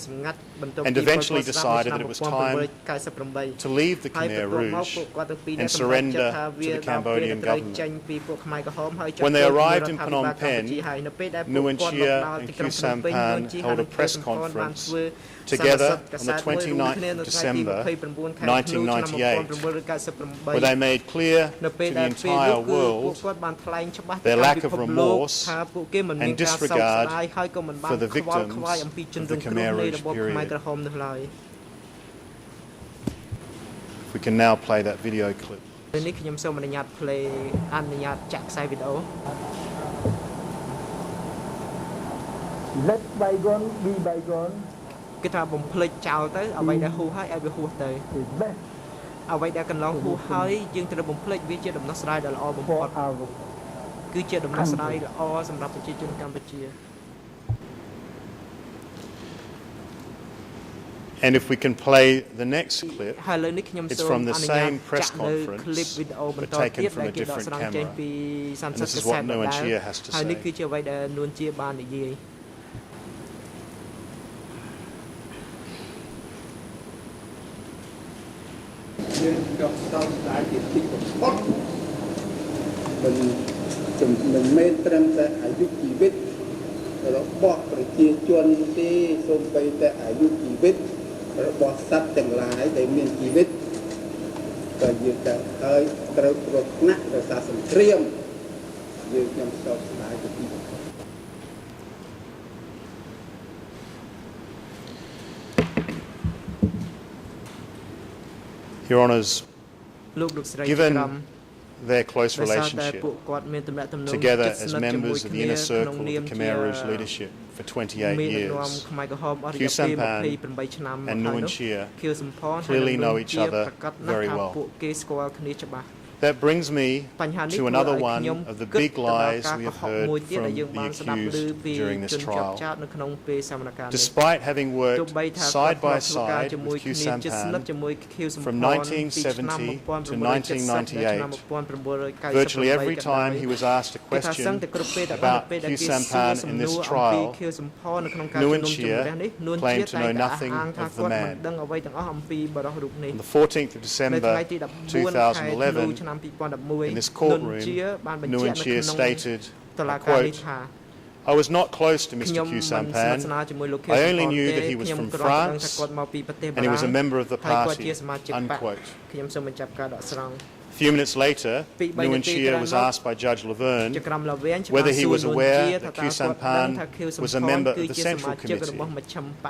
S2: and eventually decided that it was time to leave the Khmer Rouge and surrender to the Cambodian government. When they arrived in Phnom Penh, Nguyen Chia and Khieu Samphan held a press conference together on the 29th of December 1998, where they made clear to the entire world their lack of remorse and disregard for the victims of the Khmer Rouge period. If we can now play that video clip.
S5: Let bygone be bygone.
S7: គេថាបំភ្លេចចោលទៅអ្វីដែលហួសហើយឲ្យវាហួសទៅអ្វីដែលកន្លងហួសហើយយើងត្រូវបំភ្លេចវាជាដំណោះស្រាយដ៏ល្អបំផុតគឺជាដំណោះស្រាយល្អសម្រាប់ប្រជាជនកម្ពុជា
S2: And if we can play the next clip, it's from the same press conference, but taken from a different camera. And this is what Nguyen Chia has to say.
S7: នេះគឺជាអ្វីដែលនួនជាបាននិយាយ
S6: យើងយកស្តង់ដារជាទីបំផុតមិនមែនត្រឹមតែអាយុជីវិតរបស់ប្រជាជនទេសូម្បីតែអាយុជីវិតរបស់សត្វទាំងឡាយដែលមានជីវិតក៏យើងតែហើយត្រូវគ្រោះថ្នាក់ដោយសារសង្គ្រាមយើងខ្ញុំសោកស្ដាយជាទីបំផុត
S2: Your Honours, given their close relationship, together as members of the inner circle of the Khmer Rouge leadership for 28 years, Khieu Samphan and Nguyen Chia clearly know each other very well. That brings me to another one of the big lies we have heard from the accused during this trial. Despite having worked side by side with Khieu Samphan from 1970 to 1998, virtually every time he was asked a question about Khieu Samphan in this trial, Nguyen Chia claimed to know nothing of the man. On the 14th of December 2011, in this courtroom, Nguyen Chia stated quote, I was not close to Mr. Khieu Samphan. I only knew that he was from France and he was a member of the party, unquote. A few minutes later, Nguyen Chia was asked by Judge Laverne whether he was aware that Khieu Samphan was a member of the Central Committee.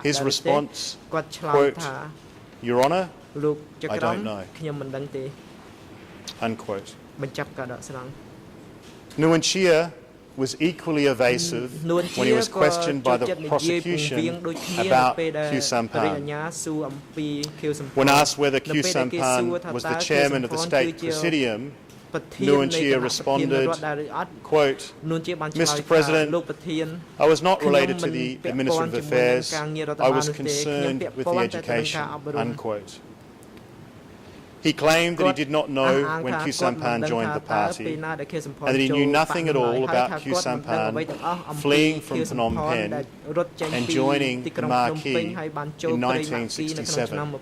S2: His response, quote, Your Honour, I don't know, unquote. Nguyen Chia was equally evasive when he was questioned by the prosecution about Khieu Samphan. When asked whether Khieu Samphan was the chairman of the State Presidium, Nguyen Chia responded, quote, Mr. President, I was not related to the administrative affairs, I was concerned with the education, unquote. He claimed that he did not know when Khieu Samphan joined the party and that he knew nothing at all about Khieu Samphan fleeing from Phnom Penh and joining the Marquis in 1967.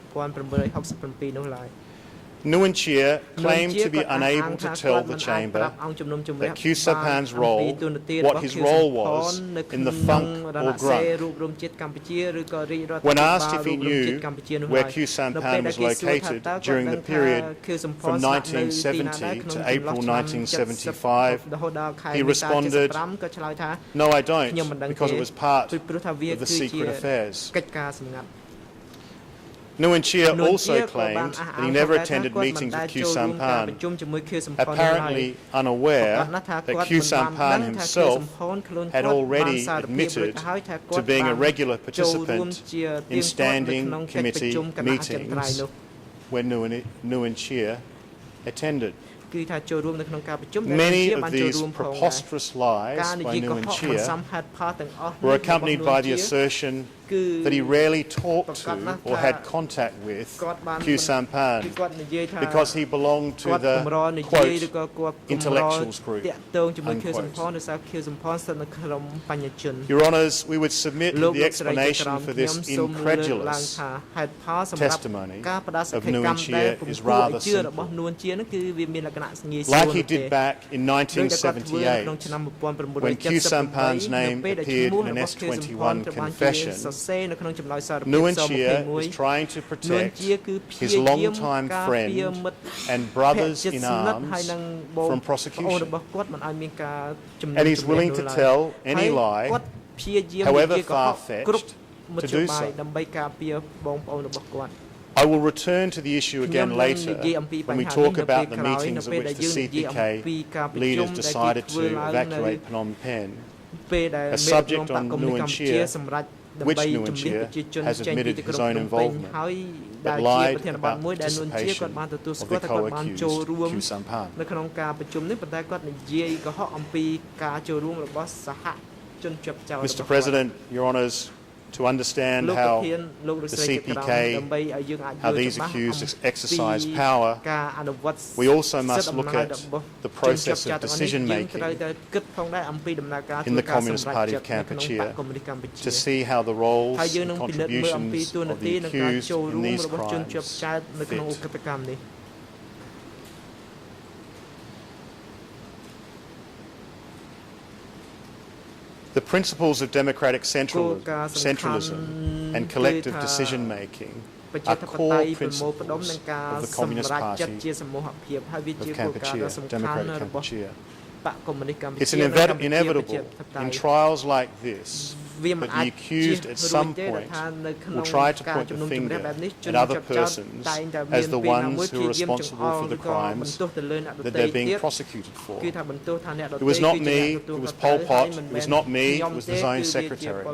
S2: Nguyen Chia claimed to be unable to tell the chamber that Khieu Samphan's role, what his role was in the FUNK or GRUNK. When asked if he knew where Khieu Samphan was located during the period from 1970 to April 1975, he responded, No, I don't, because it was part of the secret affairs. Nguyen Chia also claimed that he never attended meetings with Khieu Samphan, apparently unaware that Khieu Samphan himself had already admitted to being a regular participant in standing committee meetings when Nguyen Chia attended. Many of these preposterous lies by Nguyen Chia were accompanied by the assertion that he rarely talked to or had contact with Khieu Samphan because he belonged to the, quote, intellectuals group, unquote. Your Honours, we would submit the explanation for this incredulous testimony of Nguyen Chia is rather simple. Like he did back in 1978, when Khieu Samphan's name appeared in an S21 confession, Nguyen Chia is trying to protect his longtime friend and brothers-in-arms from prosecution. And he's willing to tell any lie, however far-fetched, to do so. I will return to the issue again later when we talk about the meetings at which the CPK leaders decided to evacuate Phnom Penh, a subject on Nguyen Chia, which Nguyen Chia has admitted his own involvement, but lied about participation of the co-accused Khieu Samphan. Mr. President, Your Honours, to understand how the CPK, how these accused exercise power, we also must look at the process of decision-making in the Communist Party of Kampuchea to see how the roles and contributions of the accused in these crimes fit. The principles of democratic centralism and collective decision-making are core principles of the Communist Party of Kampuchea, Democratic Kampuchea. It's inevitable in trials like this that the accused at some point will try to point the finger at other persons as the ones who are responsible for the crimes that they're being prosecuted for. It was not me, it was Pol Pot, it was not me, it was the Zone Secretary.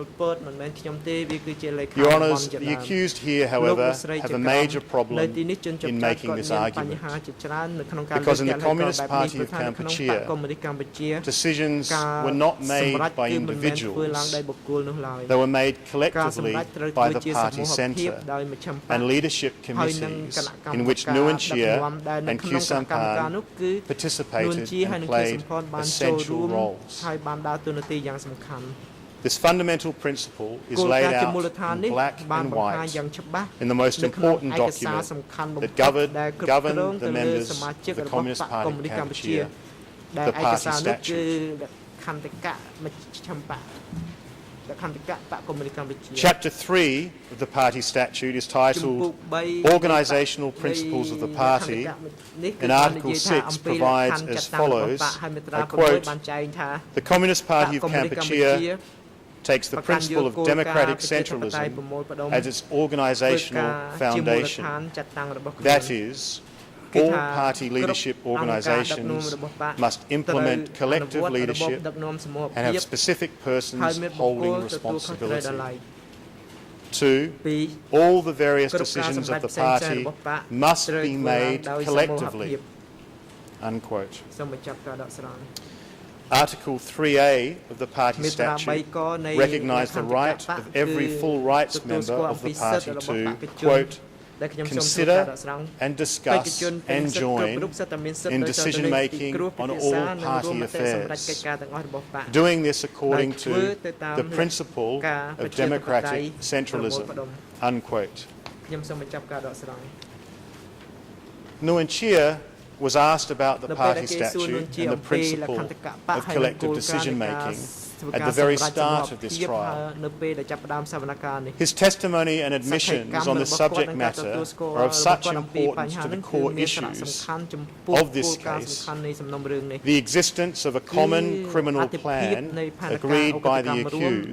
S2: Your Honours, the accused here, however, have a major problem in making this argument. Because in the Communist Party of Kampuchea, decisions were not made by individuals. They were made collectively by the party centre and leadership committees in which Nguyen Chia and Khieu Samphan participated and played essential roles. This fundamental principle is laid out in black and white in the most important document that governed the members of the Communist Party of Kampuchea, the party statute. Chapter 3 of the party statute is titled Organisational Principles of the Party, and Article 6 provides as follows, I quote, "The Communist Party of Kampuchea takes the principle of democratic centralism as its organisational foundation. That is, all party leadership organisations must implement collective leadership and have specific persons holding responsibility. 2. All the various decisions of the party must be made collectively." Unquote. Article 3A of the party statute recognised the right of every full rights member of the party to, quote, "consider and discuss and join in decision-making on all party affairs, doing this according to the principle of democratic centralism." Unquote. Nguyen Chia was asked about the party statute and the principle of collective decision-making at the very start of this trial. His testimony and admissions on the subject matter are of such importance to the core issues of this case, the existence of a common criminal plan agreed by the accused,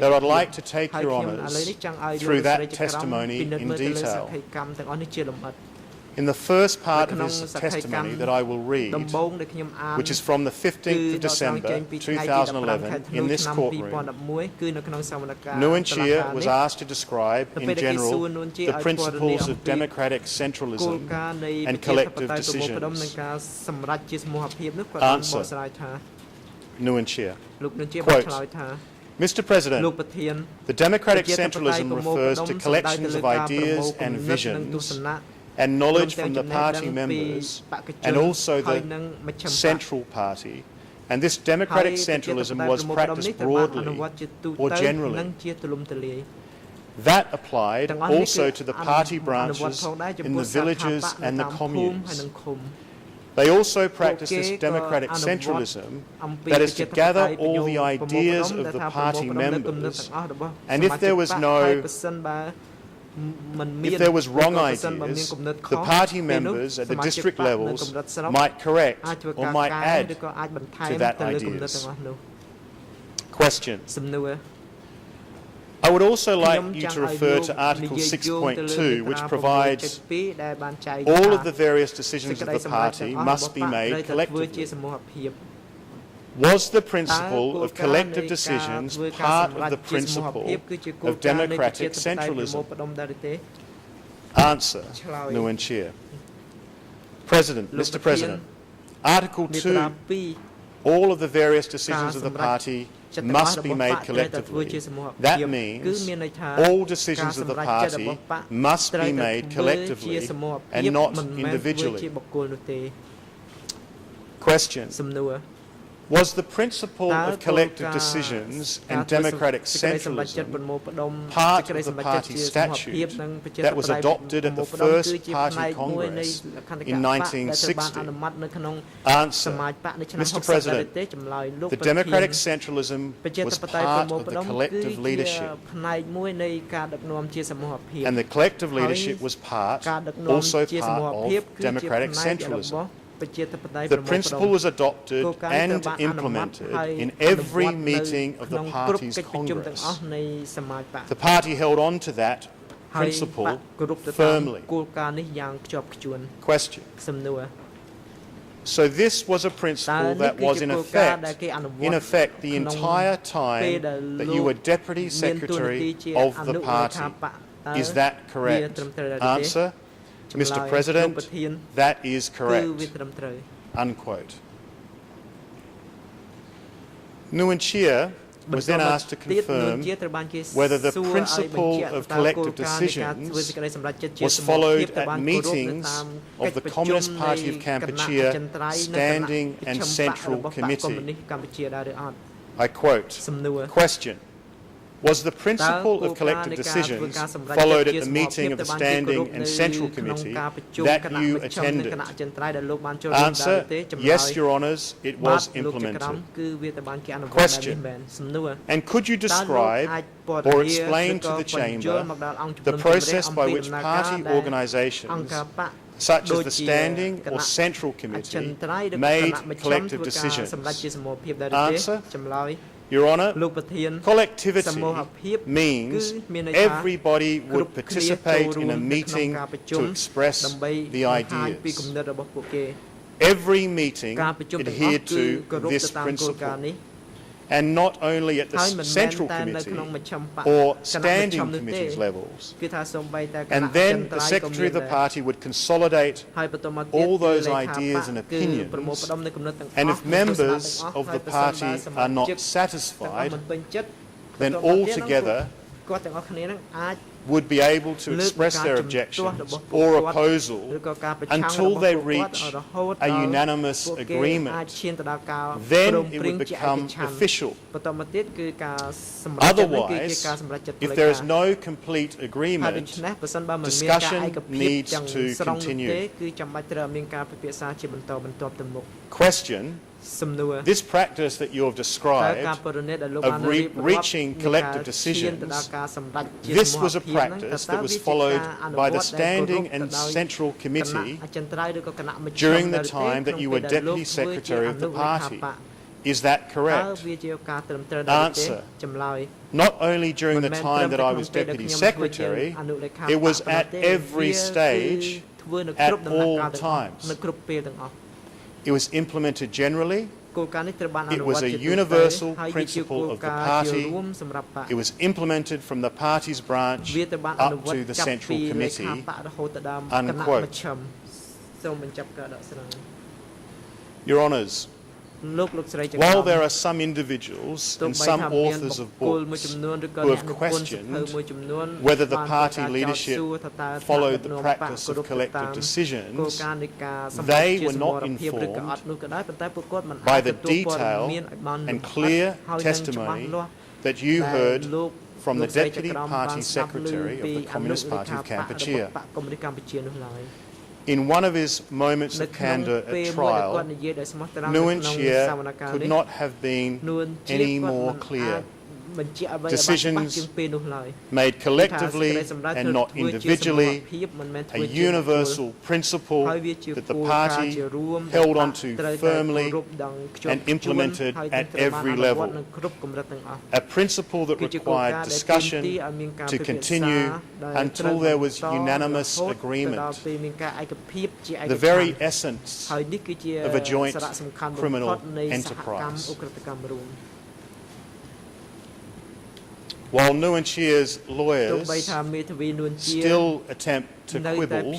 S2: that I'd like to take your honours through that testimony in detail. In the first part of his testimony that I will read, which is from the 15th of December 2011 in this courtroom, Nguyen Chia was asked to describe in general the principles of democratic centralism and collective decisions. Answer. Nguyen Chia. Quote, "Mr. President, the democratic centralism refers to collections of ideas and visions and knowledge from the party members and also the central party, and this democratic centralism was practiced broadly or generally. That applied also to the party branches in the villages and the communes. They also practiced this democratic centralism, that is to gather all the ideas of the party members, and if there was wrong ideas, the party members at the district levels might correct or might add to that ideas." Question. I would also like you to refer to Article 6.2, which provides all of the various decisions of the party must be made collectively. Was the principle of collective decisions part of the principle of democratic centralism? Answer. Nguyen Chia. Mr. President, Article 2, all of the various decisions of the party must be made collectively. That means all decisions of the party must be made collectively and not individually. Question. Was the principle of collective decisions and democratic centralism part of the party statute that was adopted at the first party congress in 1960? Answer. Mr. President, the democratic centralism was part of the collective leadership, and the collective leadership was also part of democratic centralism. The principle was adopted and implemented in every meeting of the party's congress. The party held on to that principle firmly. Question. So this was a principle that was in effect the entire time that you were Deputy Secretary of the party. Is that correct? Answer. Mr. President, that is correct. Unquote. Nguyen Chia was then asked to confirm whether the principle of collective decisions was followed at meetings of the Communist Party of Kampuchea Standing and Central Committee. I quote, question. Was the principle of collective decisions followed at the meeting of the Standing and Central Committee that you attended? Answer, yes, Your Honours, it was implemented. Question, and could you describe or explain to the Chamber the process by which party organisations such as the Standing or Central Committee made collective decisions? Answer, Your Honour, collectivity means everybody would participate in a meeting to express the ideas. Every meeting adhered to this principle. And not only at the Central Committee or Standing Committees levels. And then the Secretary of the Party would consolidate all those ideas and opinions, and if members of the party are not satisfied, then all together would be able to express their objections or opposal until they reach a unanimous agreement. Then it would become official. Otherwise, if there is no complete agreement, discussion needs to continue. Question, this practice that you have described of reaching collective decisions, this was a practice that was followed by the Standing and Central Committee during the time that you were Deputy Secretary of the party. Is that correct? Answer, not only during the time that I was Deputy Secretary, it was at every stage, at all times. It was implemented generally. It was a universal principle of the party. It was implemented from the party's branch up to the Central Committee, unquote. Your Honours, while there are some individuals and some authors of books who have questioned whether the party leadership followed the practice of collective decisions, they were not informed by the detailed and clear testimony that you heard from the Deputy Party Secretary of the Communist Party of Kampuchea. In one of his moments of candour at trial, Nguyen Chia could not have been any more clear. Decisions made collectively and not individually, a universal principle that the party held onto firmly and implemented at every level. A principle that required discussion to continue until there was unanimous agreement. The very essence of a joint criminal enterprise. While Nguyen Chia's lawyers still attempt to quibble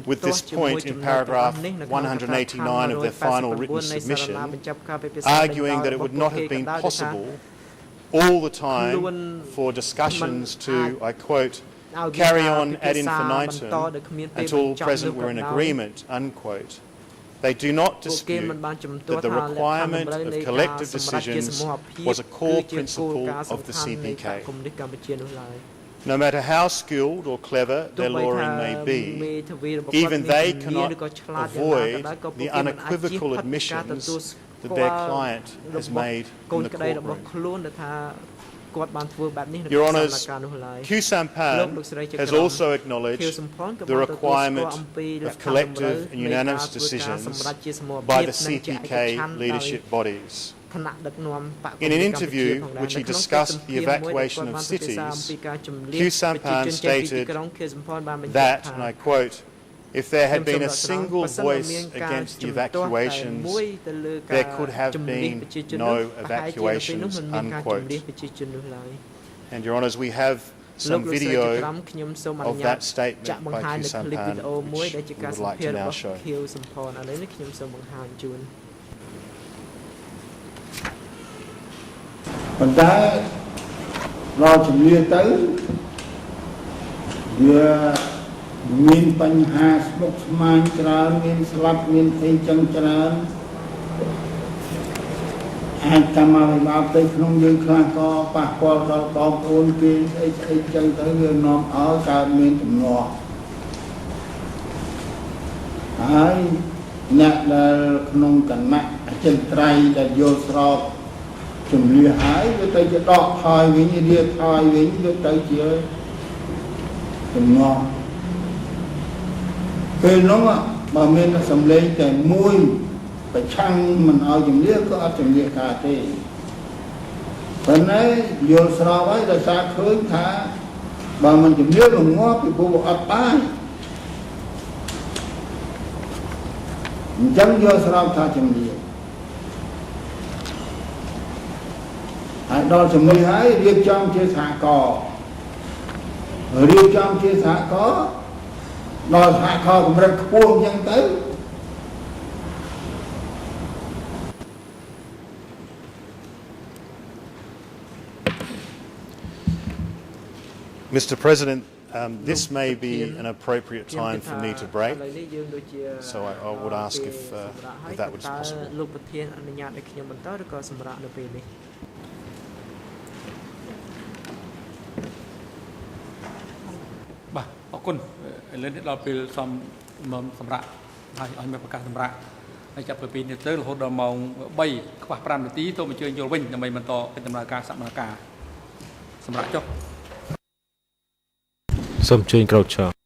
S2: with this point in paragraph 189 of their final written submission, arguing that it would not have been possible all the time for discussions to, I quote, carry on ad infinitum until present we're in agreement, unquote. They do not dispute that the requirement of collective decisions was a core principle of the CPK. No matter how skilled or clever their lawyering may be, even they cannot avoid the unequivocal admissions that their client has made in the courtroom. Your Honours, Khieu Samphan has also acknowledged the requirement of collective and unanimous decisions by the CPK leadership bodies. In an interview which he discussed the evacuation of cities, Khieu Samphan stated that, and I quote, if there had been a single voice against the evacuations, there could have been no evacuations, unquote. And Your Honours, we have some video of that statement by Khieu Samphan, which we would like to now show.
S6: ប៉ុន្តែเราជំនឿទៅវាមានបញ្ហាស្មុគស្មាញច្រើនមានស្លាប់មានផ្សេងចឹងច្រើន អាចកម្មវិបាកទៅក្នុងយើងខ្លះក៏ប៉ះពាល់ដល់បងប្អូនគេអីចឹងទៅវានាំឲ្យកើតមានទំនាស់ហើយអ្នកដែលក្នុងគណៈអចិន្ត្រៃយ៍ដែលយល់ស្របជំនឿហើយវាទៅជាដកថយវិញរៀបថយវិញវាទៅជាទំនាស់ពេលនោះបើមានសម្លេងតែមួយប្រឆាំងមិនឲ្យជំនឿក៏អត់ជំនឿកើតទេប៉ុន្តែយល់ស្របហើយដោយសារឃើញថាបើមិនជំនឿល្ងាប់ពីព្រោះអត់បានអញ្ចឹងយល់ស្របថាជំនឿហើយដល់ជំនឿហើយរៀបចំជាសហករណ៍រៀបចំជាសហករណ៍ដល់សហករណ៍កម្រិតខ្ពស់អញ្ចឹងទៅ
S2: Mr. President, this may be an appropriate time for me to break, so I would ask if that was possible.
S7: លោកប្រធានអនុញ្ញាតឲ្យខ្ញុំបន្តឬក៏សម្រាប់នៅពេលនេះ
S1: បាទអរគុណឥឡូវនេះដល់ពេលសម្រាប់ហើយឲ្យមានប្រកាសសម្រាប់ហើយចាប់ពីនេះទៅរហូតដល់ម៉ោង3 ខ្វះ 5 នាទីទៅអញ្ជើញចូលវិញដើម្បីបន្តកិច្ចដំណើរការសកម្មភាពសម្រាប់ចុះ
S3: សូមអញ្ជើញក្រោកឈរ